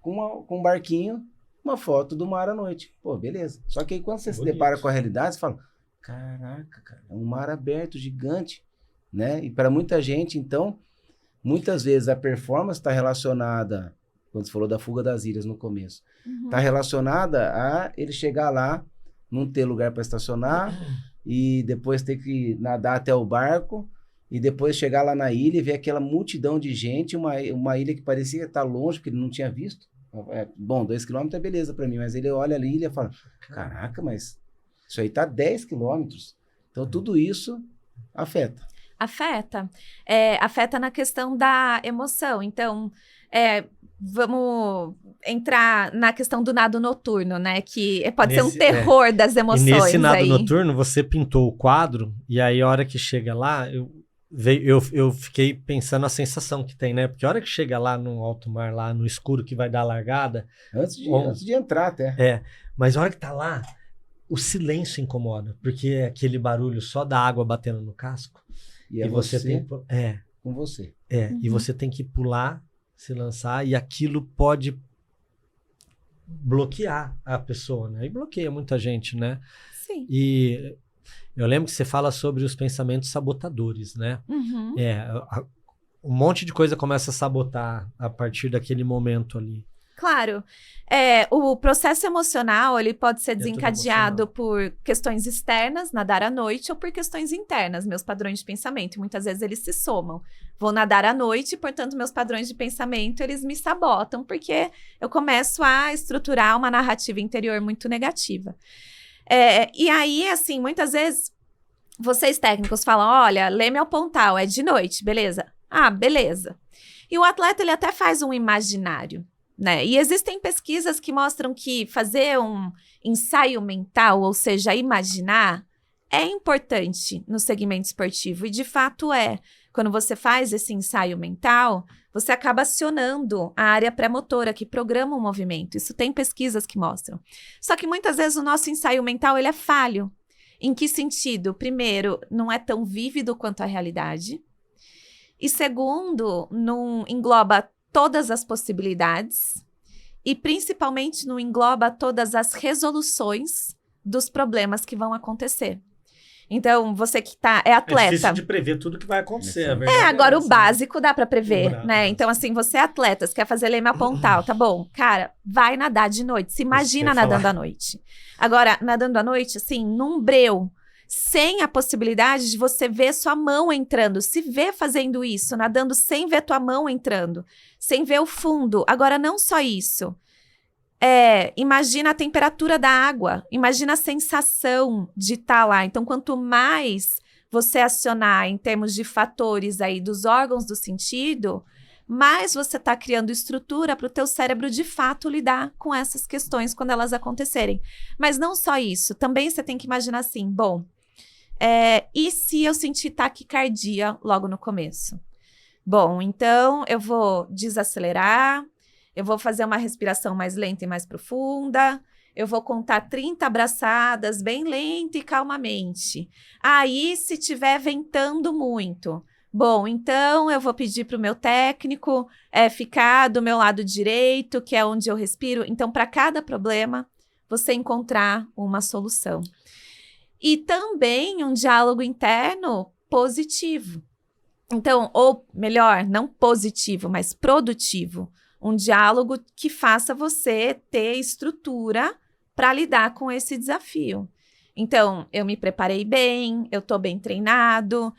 Speaker 2: com um barquinho, uma foto do mar à noite. Pô, beleza. Só que aí quando você se depara com a realidade, você fala, caraca, cara, é um mar aberto, gigante, né? E para muita gente, então, muitas vezes a performance está relacionada, quando você falou da fuga das ilhas no começo, está relacionada a ele chegar lá, não ter lugar para estacionar, e depois ter que nadar até o barco, e depois chegar lá na ilha e ver aquela multidão de gente, uma ilha que parecia estar longe, porque ele não tinha visto. Bom, 2 km é beleza para mim, mas ele olha ali e fala, caraca, mas isso aí tá 10 km. Então, tudo isso afeta.
Speaker 3: Afeta na questão da emoção. Então, vamos entrar na questão do nado noturno, né? Que pode ser um terror das emoções.
Speaker 1: E nesse nado
Speaker 3: aí.
Speaker 1: Noturno, você pintou o quadro, e aí a hora que chega lá, eu fiquei pensando a sensação que tem, né? Porque a hora que chega lá no alto mar, lá no escuro que vai dar a largada...
Speaker 2: Antes de entrar até.
Speaker 1: Mas a hora que tá lá, o silêncio incomoda, porque é aquele barulho só da água batendo no casco.
Speaker 2: E você
Speaker 1: tem
Speaker 2: com você.
Speaker 1: E você tem que pular, se lançar, e aquilo pode bloquear a pessoa, né? E bloqueia muita gente, né?
Speaker 3: Sim.
Speaker 1: E eu lembro que você fala sobre os pensamentos sabotadores, né? Um monte de coisa começa a sabotar a partir daquele momento ali.
Speaker 3: Claro. O processo emocional, ele pode ser
Speaker 1: tudo
Speaker 3: desencadeado por questões externas, nadar à noite, ou por questões internas, meus padrões de pensamento. E muitas vezes eles se somam. Vou nadar à noite, portanto, meus padrões de pensamento, eles me sabotam, porque eu começo a estruturar uma narrativa interior muito negativa. E aí, assim, muitas vezes, vocês técnicos falam, olha, leme ao pontal, é de noite, beleza? Ah, beleza. E o atleta, ele até faz um imaginário, né? E existem pesquisas que mostram que fazer um ensaio mental, ou seja, imaginar, é importante no segmento esportivo. E de fato é. Quando você faz esse ensaio mental, você acaba acionando a área pré-motora que programa o movimento. Isso tem pesquisas que mostram. Só que muitas vezes o nosso ensaio mental ele é falho. Em que sentido? Primeiro, não é tão vívido quanto a realidade. E segundo, não engloba todas as possibilidades e principalmente não engloba todas as resoluções dos problemas que vão acontecer. Então, você que é atleta...
Speaker 1: É difícil de prever tudo que vai acontecer, a verdade
Speaker 3: agora
Speaker 1: essa,
Speaker 3: o básico dá pra prever,
Speaker 1: Bravo,
Speaker 3: né? Então, assim, você é atleta, você quer fazer leme pontal, tá bom? Cara, vai nadar de noite, se imagina
Speaker 1: Isso que eu ia
Speaker 3: nadando
Speaker 1: falar.
Speaker 3: à noite. Agora, nadando à noite, assim, num breu, sem a possibilidade de você ver sua mão entrando, se ver fazendo isso, nadando sem ver tua mão entrando, sem ver o fundo. Agora, não só isso. Imagina a temperatura da água, imagina a sensação de estar lá. Então, quanto mais você acionar em termos de fatores aí dos órgãos do sentido, mais você está criando estrutura para o teu cérebro de fato lidar com essas questões quando elas acontecerem. Mas não só isso, também você tem que imaginar assim, bom, e se eu sentir taquicardia logo no começo? Bom, então eu vou desacelerar, eu vou fazer uma respiração mais lenta e mais profunda, eu vou contar 30 abraçadas bem lenta e calmamente. Aí, se estiver ventando muito, bom, então eu vou pedir para o meu técnico ficar do meu lado direito, que é onde eu respiro. Então, para cada problema, você encontrar uma solução. E também um diálogo interno positivo. Então, ou melhor, não positivo, mas produtivo. Um diálogo que faça você ter estrutura para lidar com esse desafio. Então, eu me preparei bem, eu tô bem treinado,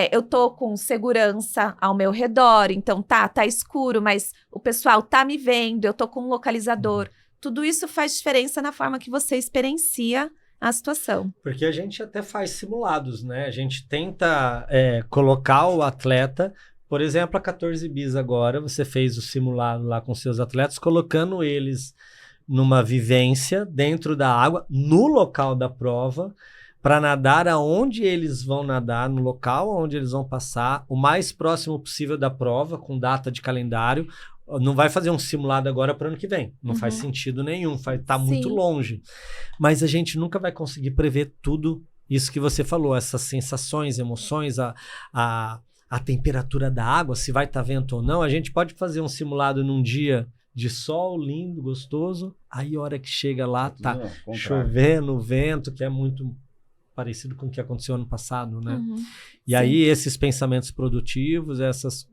Speaker 3: eu tô com segurança ao meu redor, então tá escuro, mas o pessoal tá me vendo, eu tô com um localizador. Tudo isso faz diferença na forma que você experiencia a situação.
Speaker 1: Porque a gente até faz simulados, né? A gente tenta colocar o atleta, por exemplo, a 14 bis agora, você fez o simulado lá com seus atletas, colocando eles numa vivência dentro da água, no local da prova, para nadar aonde eles vão nadar, no local onde eles vão passar, o mais próximo possível da prova, com data de calendário. Não vai fazer um simulado agora para o ano que vem. Não faz sentido nenhum, tá muito longe. Mas a gente nunca vai conseguir prever tudo isso que você falou, essas sensações, emoções, a temperatura da água, se vai estar vento ou não. A gente pode fazer um simulado num dia de sol, lindo, gostoso, aí a hora que chega lá, tá chovendo, vento, que é muito parecido com o que aconteceu ano passado, né? E aí esses pensamentos produtivos, essas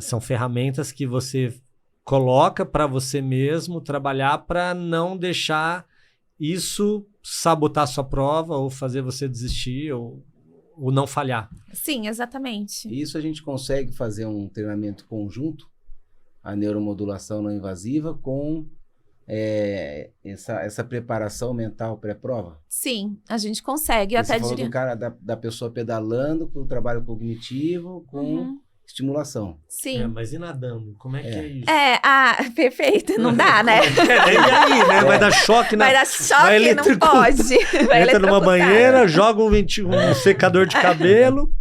Speaker 1: são ferramentas que você coloca para você mesmo trabalhar para não deixar isso sabotar sua prova ou fazer você desistir ou não falhar.
Speaker 3: Sim, exatamente.
Speaker 2: Isso a gente consegue fazer um treinamento conjunto, a neuromodulação não invasiva, com essa preparação mental pré-prova?
Speaker 3: Sim, a gente consegue. Eu
Speaker 2: Você
Speaker 3: até
Speaker 2: falou
Speaker 3: diria...
Speaker 2: do cara, da pessoa pedalando, com o trabalho cognitivo, com estimulação.
Speaker 3: Sim.
Speaker 1: Mas e nadando? Como é que é isso?
Speaker 3: Perfeito. Não dá, né?
Speaker 1: E aí, né? Vai dar choque na...
Speaker 3: Vai dar choque, não pode.
Speaker 1: Entra numa banheira, joga um secador de cabelo.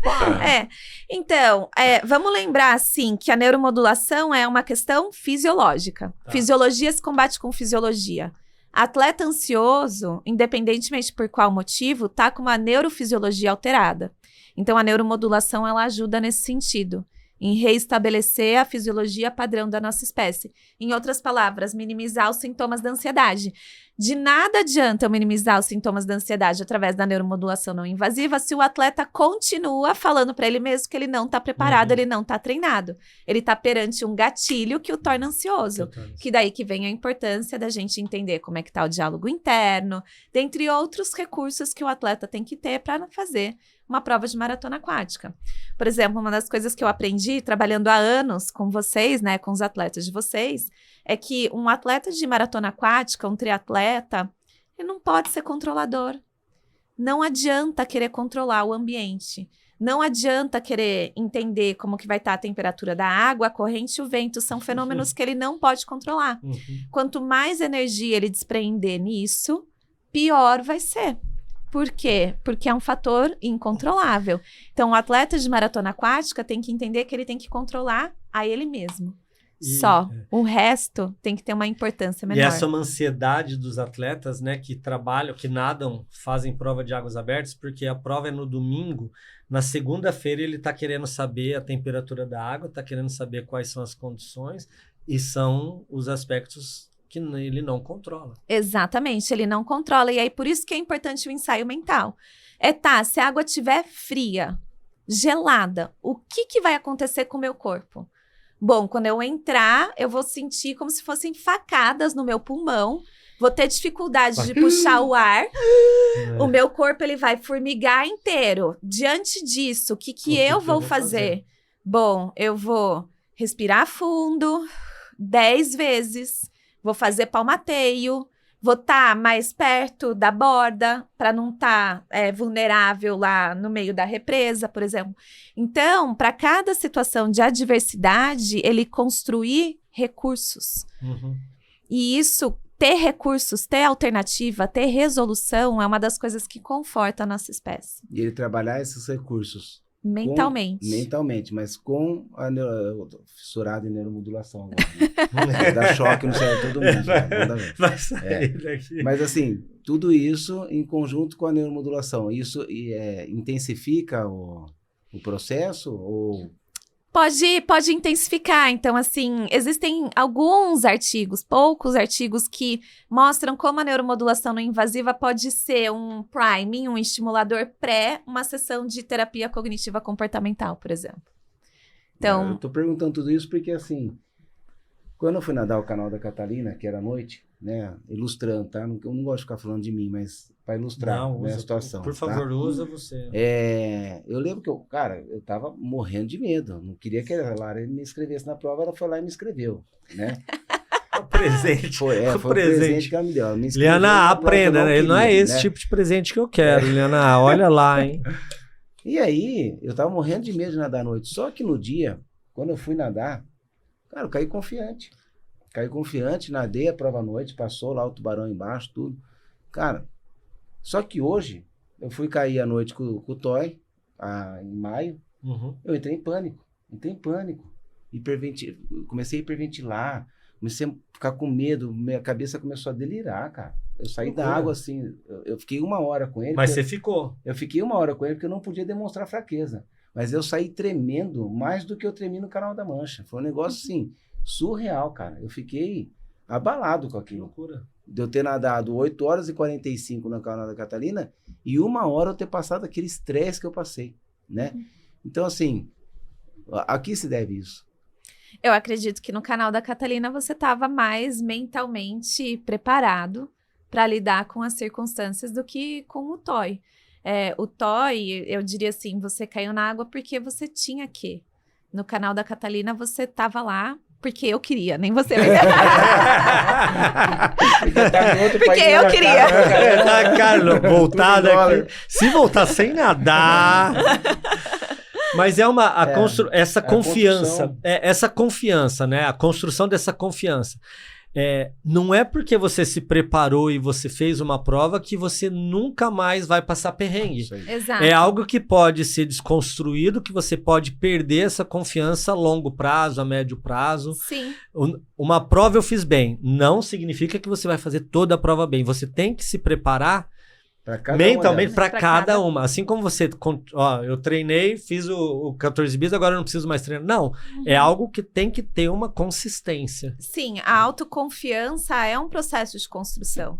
Speaker 3: Então, vamos lembrar, assim, que a neuromodulação é uma questão fisiológica. Fisiologia se combate com fisiologia. Atleta ansioso, independentemente por qual motivo, tá com uma neurofisiologia alterada. Então, a neuromodulação, ela ajuda nesse sentido. em reestabelecer a fisiologia padrão da nossa espécie. Em outras palavras, minimizar os sintomas da ansiedade. De nada adianta eu minimizar os sintomas da ansiedade através da neuromodulação não invasiva se o atleta continua falando para ele mesmo que ele não está preparado, ele não está treinado. Ele está perante um gatilho que o torna ansioso. Que daí que vem a importância da gente entender como é que está o diálogo interno, dentre outros recursos que o atleta tem que ter para fazer uma prova de maratona aquática. Por exemplo, uma das coisas que eu aprendi trabalhando há anos com vocês, né, com os atletas de vocês, é que um atleta de maratona aquática, um triatleta, ele não pode ser controlador. Não adianta querer controlar o ambiente. Não adianta querer entender como que vai estar a temperatura da água, a corrente e o vento. São fenômenos que ele não pode controlar. Quanto mais energia ele despreender nisso, pior vai ser. Por quê? Porque é um fator incontrolável. Então, o atleta de maratona aquática tem que entender que ele tem que controlar a ele mesmo. Só. O resto tem que ter uma importância menor.
Speaker 1: E essa é uma ansiedade dos atletas, né, que trabalham, que nadam, fazem prova de águas abertas, porque a prova é no domingo. Na segunda-feira ele está querendo saber a temperatura da água, está querendo saber quais são as condições e são os aspectos que ele não controla.
Speaker 3: Exatamente, ele não controla. E aí, por isso que é importante o ensaio mental. Se a água estiver fria, gelada, o que vai acontecer com o meu corpo? Bom, quando eu entrar, eu vou sentir como se fossem facadas no meu pulmão. Vou ter dificuldade de puxar o ar. O meu corpo ele vai formigar inteiro. Diante disso, o que eu vou fazer? Bom, eu vou respirar fundo 10 vezes. Vou fazer palmateio, vou estar mais perto da borda para não estar vulnerável lá no meio da represa, por exemplo. Então, para cada situação de adversidade, ele construir recursos. E isso, ter recursos, ter alternativa, ter resolução é uma das coisas que conforta a nossa espécie.
Speaker 2: E ele trabalhar esses recursos.
Speaker 3: Mentalmente,
Speaker 2: mas com a fissurada em neuromodulação. Né? Dá choque no cérebro de todo mundo.
Speaker 1: Vai sair daqui.
Speaker 2: Mas assim, tudo isso em conjunto com a neuromodulação. Isso intensifica o processo ou...
Speaker 3: Pode intensificar. Então, assim, existem alguns artigos, poucos artigos que mostram como a neuromodulação não invasiva pode ser um priming, um estimulador pré uma sessão de terapia cognitiva comportamental, por exemplo. Então,
Speaker 2: eu tô perguntando tudo isso porque, assim, quando eu fui nadar o canal da Catalina, que era à noite, né, ilustrando, tá? Eu não gosto de ficar falando de mim, mas para ilustrar a situação.
Speaker 1: Por favor, usa você.
Speaker 2: Eu lembro que eu tava morrendo de medo. Não queria que a Lara me inscrevesse na prova, ela foi lá e me inscreveu, né?
Speaker 1: O presente.
Speaker 2: Foi o presente que ela me deu. Ela me
Speaker 1: Liana, aprenda, né? Não é esse tipo de presente que eu quero, Liana. Olha lá, hein?
Speaker 2: E aí, eu tava morrendo de medo de nadar à noite. Só que no dia, quando eu fui nadar, cara, eu caí confiante. Nadei a prova à noite, passou lá o tubarão embaixo, tudo. Cara, só que hoje, eu fui cair à noite com o Toy, em maio, eu entrei em pânico. Comecei a hiperventilar, comecei a ficar com medo, minha cabeça começou a delirar, cara. Eu saí da água assim, eu fiquei 1 hora com ele.
Speaker 1: Mas você ficou?
Speaker 2: Eu fiquei 1 hora com ele porque eu não podia demonstrar fraqueza. Mas eu saí tremendo mais do que eu tremi no Canal da Mancha. Foi um negócio assim, surreal, cara. Eu fiquei abalado com aquilo.
Speaker 1: Que loucura.
Speaker 2: De eu ter nadado 8 horas e 45 no Canal da Catalina e 1 hora eu ter passado aquele estresse que eu passei, né? Então, assim, a que se deve isso?
Speaker 3: Eu acredito que no Canal da Catalina você estava mais mentalmente preparado para lidar com as circunstâncias do que com o Toy. O Toy, eu diria assim, você caiu na água porque você tinha que. No Canal da Catalina você estava lá porque eu queria, nem você. Porque eu queria.
Speaker 1: Carlos, voltada aqui. Se voltar sem nadar... Mas é essa confiança, essa confiança, né? A construção dessa confiança. Não é porque você se preparou e você fez uma prova que você nunca mais vai passar perrengue.
Speaker 3: Exato.
Speaker 1: É algo que pode ser desconstruído, que você pode perder essa confiança a longo prazo, a médio prazo.
Speaker 3: Sim.
Speaker 1: Uma prova eu fiz bem, não significa que você vai fazer toda a prova bem. Você tem que se preparar Mentalmente para
Speaker 3: Pra
Speaker 1: cada
Speaker 3: cada
Speaker 1: uma. Assim como você, eu treinei, fiz o 14 bis, agora eu não preciso mais treinar. Não, é algo que tem que ter uma consistência.
Speaker 3: Sim, a autoconfiança é um processo de construção.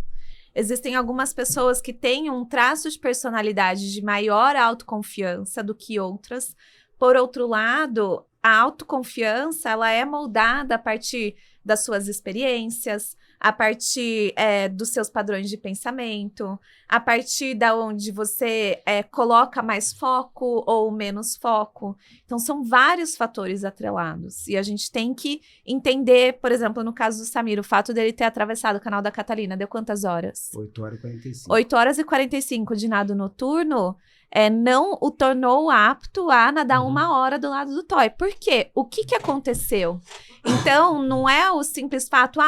Speaker 3: Existem algumas pessoas que têm um traço de personalidade de maior autoconfiança do que outras. Por outro lado, a autoconfiança ela é moldada a partir das suas experiências, a partir dos seus padrões de pensamento, a partir da onde você coloca mais foco ou menos foco. Então, são vários fatores atrelados. E a gente tem que entender, por exemplo, no caso do Samir, o fato dele ter atravessado o canal da Catalina, deu quantas horas?
Speaker 2: 8h45.
Speaker 3: 8h45 de nado noturno não o tornou apto a nadar 1 hora do lado do toy. Por quê? O que aconteceu? Então, não é o simples fato,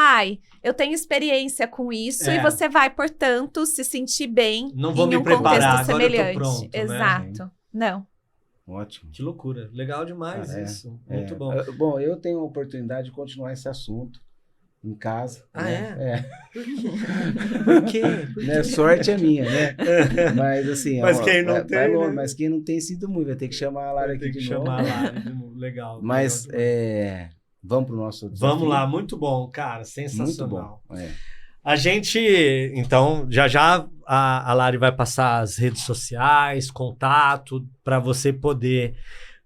Speaker 3: eu tenho experiência com isso e você vai, portanto, se sentir bem
Speaker 1: não vou
Speaker 3: em
Speaker 1: me
Speaker 3: um
Speaker 1: preparar,
Speaker 3: contexto
Speaker 1: agora eu tô
Speaker 3: semelhante.
Speaker 1: pronto, né?
Speaker 3: Exato. Não.
Speaker 2: Ótimo.
Speaker 1: Que loucura. Legal demais isso. Muito bom.
Speaker 2: Bom, eu tenho a oportunidade de continuar esse assunto em casa. Né?
Speaker 1: Por quê?
Speaker 2: Né? Sorte é minha, né? Mas assim...
Speaker 1: Mas quem não tem, né?
Speaker 2: Mas quem não tem sido muito, vai ter que chamar a Lara aqui de novo.
Speaker 1: Chamar a Lara de novo. Legal.
Speaker 2: Mas vamos pro nosso desafio.
Speaker 1: Vamos lá, muito bom, cara. Sensacional.
Speaker 2: Muito bom.
Speaker 1: A gente, então, já a Lari vai passar as redes sociais, contato, para você poder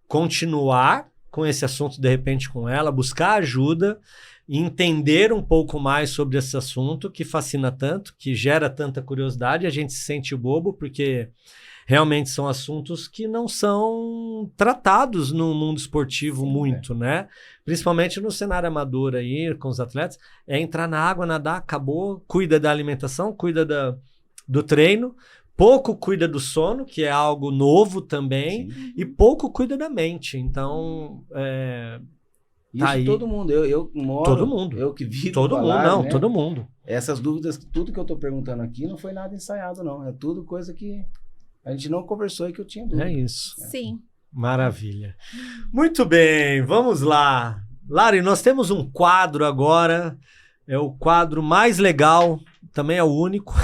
Speaker 1: continuar com esse assunto, de repente, com ela, buscar ajuda e entender um pouco mais sobre esse assunto que fascina tanto, que gera tanta curiosidade, a gente se sente bobo, porque realmente são assuntos que não são tratados no mundo esportivo muito, né? Principalmente no cenário amador aí, com os atletas. É entrar na água, nadar, acabou, cuida da alimentação, cuida do treino, pouco cuida do sono, que é algo novo também, e pouco cuida da mente. Então,
Speaker 2: isso
Speaker 1: tá aí.
Speaker 2: Todo mundo, eu moro,
Speaker 1: todo mundo.
Speaker 2: Eu que vivo
Speaker 1: todo mundo,
Speaker 2: falar,
Speaker 1: não,
Speaker 2: né?
Speaker 1: todo mundo.
Speaker 2: Essas dúvidas, tudo que eu tô perguntando aqui não foi nada ensaiado, não. É tudo coisa que a gente não conversou e que eu tinha dúvida.
Speaker 1: É isso.
Speaker 3: Sim.
Speaker 1: Maravilha. Muito bem, vamos lá. Lari, nós temos um quadro agora, é o quadro mais legal, também é o único.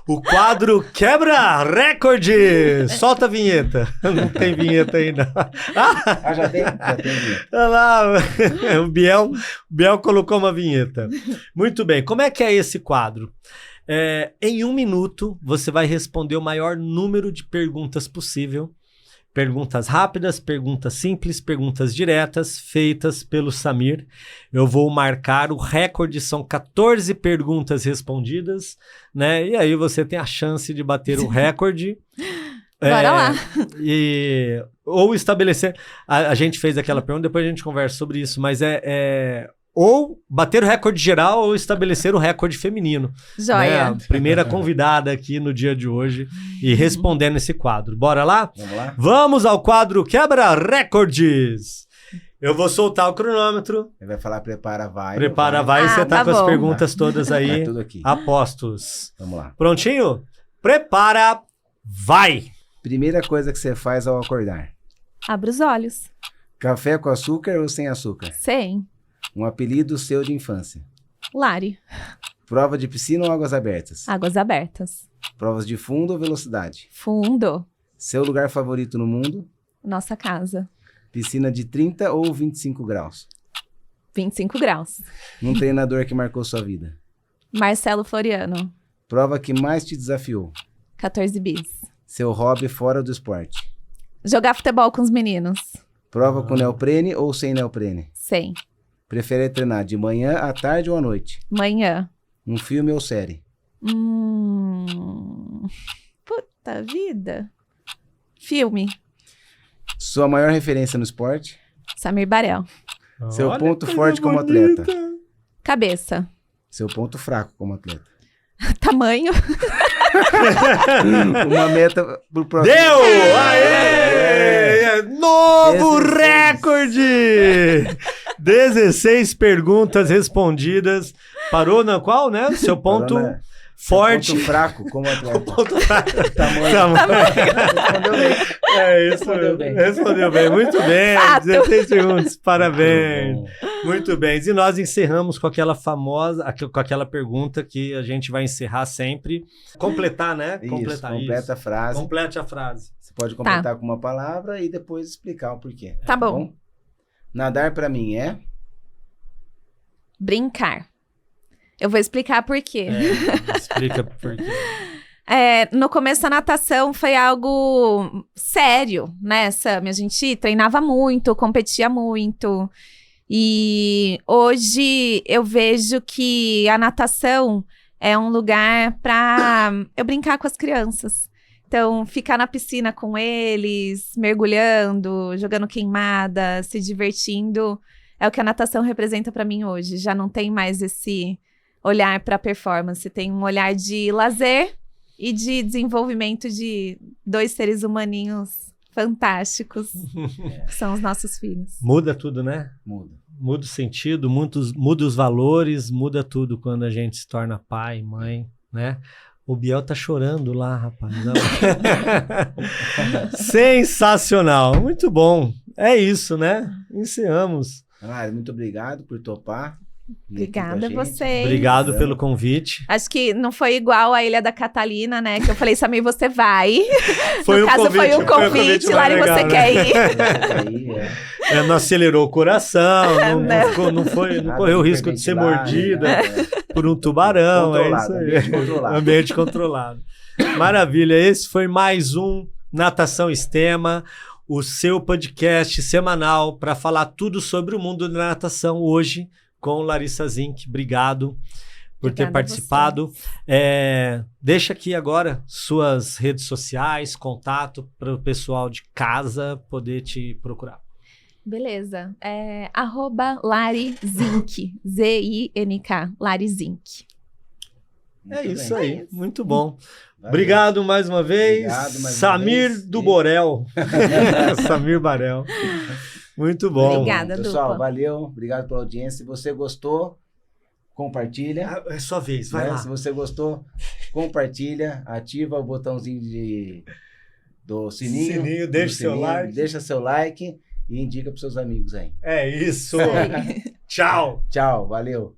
Speaker 1: O quadro Quebra Recorde! Solta a vinheta. Não tem vinheta ainda.
Speaker 2: Já tem vinheta.
Speaker 1: Olha lá, o Biel colocou uma vinheta. Muito bem, como é que é esse quadro? Em 1 minuto, você vai responder o maior número de perguntas possível. Perguntas rápidas, perguntas simples, perguntas diretas, feitas pelo Samir. Eu vou marcar o recorde, são 14 perguntas respondidas, né? E aí você tem a chance de bater o recorde.
Speaker 3: Bora lá.
Speaker 1: Ou estabelecer... A gente fez aquela pergunta, depois a gente conversa sobre isso, mas ou bater o recorde geral ou estabelecer o recorde feminino.
Speaker 3: Joia.
Speaker 1: Né? A primeira convidada aqui no dia de hoje e respondendo esse quadro. Bora lá?
Speaker 2: Vamos lá?
Speaker 1: Vamos ao quadro Quebra Recordes. Eu vou soltar o cronômetro.
Speaker 2: Ele vai falar prepara, vai.
Speaker 1: Prepara, vai. E você tá com as perguntas todas aí.
Speaker 2: Tudo aqui.
Speaker 1: Apostos.
Speaker 2: Vamos lá.
Speaker 1: Prontinho? Prepara, vai.
Speaker 2: Primeira coisa que você faz ao acordar.
Speaker 3: Abre os olhos.
Speaker 2: Café com açúcar ou sem açúcar?
Speaker 3: Sem.
Speaker 2: Um apelido seu de infância.
Speaker 3: Lari.
Speaker 2: Prova de piscina ou águas abertas?
Speaker 3: Águas abertas.
Speaker 2: Provas de fundo ou velocidade?
Speaker 3: Fundo.
Speaker 2: Seu lugar favorito no mundo?
Speaker 3: Nossa casa.
Speaker 2: Piscina de 30 ou 25 graus?
Speaker 3: 25 graus.
Speaker 2: Um treinador que marcou sua vida?
Speaker 3: Marcelo Floriano.
Speaker 2: Prova que mais te desafiou?
Speaker 3: 14 bis.
Speaker 2: Seu hobby fora do esporte?
Speaker 3: Jogar futebol com os meninos.
Speaker 2: Prova com neoprene ou sem neoprene?
Speaker 3: Sem.
Speaker 2: Prefere treinar de manhã, à tarde ou à noite?
Speaker 3: Manhã.
Speaker 2: Um filme ou série?
Speaker 3: Puta vida. Filme.
Speaker 2: Sua maior referência no esporte?
Speaker 3: Samir Barel.
Speaker 2: Seu
Speaker 1: Olha,
Speaker 2: ponto
Speaker 1: coisa
Speaker 2: forte como
Speaker 1: bonita.
Speaker 2: atleta?
Speaker 3: Cabeça.
Speaker 2: Seu ponto fraco como atleta?
Speaker 3: Tamanho.
Speaker 2: Uma meta pro próximo.
Speaker 1: Deu! Aê! Novo
Speaker 2: 16.
Speaker 1: recorde! 16 perguntas respondidas. Parou na qual, né? Seu ponto forte.
Speaker 2: Ponto fraco, como atleta.
Speaker 1: Ponto fraco.
Speaker 2: Tamanho. Respondeu bem.
Speaker 1: É isso.
Speaker 2: Respondeu bem.
Speaker 1: Respondeu bem. Muito bem.
Speaker 3: Fato.
Speaker 1: 16 segundos. Parabéns.
Speaker 2: Muito bom.
Speaker 1: Muito bem. E nós encerramos com aquela com aquela pergunta que a gente vai encerrar sempre. Completar, né?
Speaker 2: Isso,
Speaker 1: Completar
Speaker 2: completa a frase.
Speaker 1: Complete a frase.
Speaker 2: Você pode completar com uma palavra e depois explicar o porquê.
Speaker 3: Tá bom.
Speaker 2: Nadar pra mim é?
Speaker 3: Brincar. Eu vou explicar por quê.
Speaker 1: Explica por quê.
Speaker 3: No começo da natação foi algo sério, né, Sami? A gente treinava muito, competia muito. E hoje eu vejo que a natação é um lugar para eu brincar com as crianças. Então, ficar na piscina com eles, mergulhando, jogando queimada, se divertindo, é o que a natação representa para mim hoje. Já não tem mais esse olhar para performance, tem um olhar de lazer e de desenvolvimento de dois seres humaninhos fantásticos, que são os nossos filhos.
Speaker 1: Muda tudo, né? Muda o sentido, muda os valores, muda tudo quando a gente se torna pai, mãe, né? O Biel tá chorando lá, rapaz. Sensacional, muito bom. É isso, né? Encerramos.
Speaker 2: Muito obrigado por topar.
Speaker 3: Obrigada a vocês.
Speaker 1: Obrigado pelo convite.
Speaker 3: Acho que não foi igual a Ilha da Catalina, né? Que eu falei, Samir, você vai.
Speaker 1: Foi
Speaker 3: no caso, foi um convite. Lari,
Speaker 1: legal,
Speaker 3: você
Speaker 1: né?
Speaker 3: quer ir?
Speaker 1: Não acelerou o coração, não correu o risco de ser mordida por um tubarão.
Speaker 2: Controlado,
Speaker 1: é isso aí.
Speaker 2: ambiente controlado.
Speaker 1: Ambiente controlado. Maravilha. Esse foi mais um Natação Extrema, o seu podcast semanal para falar tudo sobre o mundo da natação hoje, com Larissa Zink. Obrigado por ter participado. Deixa aqui agora suas redes sociais, contato para o pessoal de casa poder te procurar.
Speaker 3: Beleza. @LariZink. Z-I-N-K. LariZink.
Speaker 1: Isso aí. Muito bom.
Speaker 2: Valeu.
Speaker 1: Obrigado mais uma vez.
Speaker 2: Obrigado mais
Speaker 1: Samir
Speaker 2: uma vez.
Speaker 1: do Borel. Samir Barel. Muito bom.
Speaker 3: Obrigada,
Speaker 2: pessoal,
Speaker 3: dupla.
Speaker 2: valeu. Obrigado pela audiência. Se você gostou, compartilha.
Speaker 1: É sua vez, vai
Speaker 2: né?
Speaker 1: lá.
Speaker 2: Se você gostou, compartilha. Ativa o botãozinho do sininho.
Speaker 1: Deixa seu like.
Speaker 2: Deixa seu like e indica para seus amigos aí.
Speaker 1: É isso.
Speaker 3: Isso aí.
Speaker 1: Tchau.
Speaker 2: Tchau, valeu.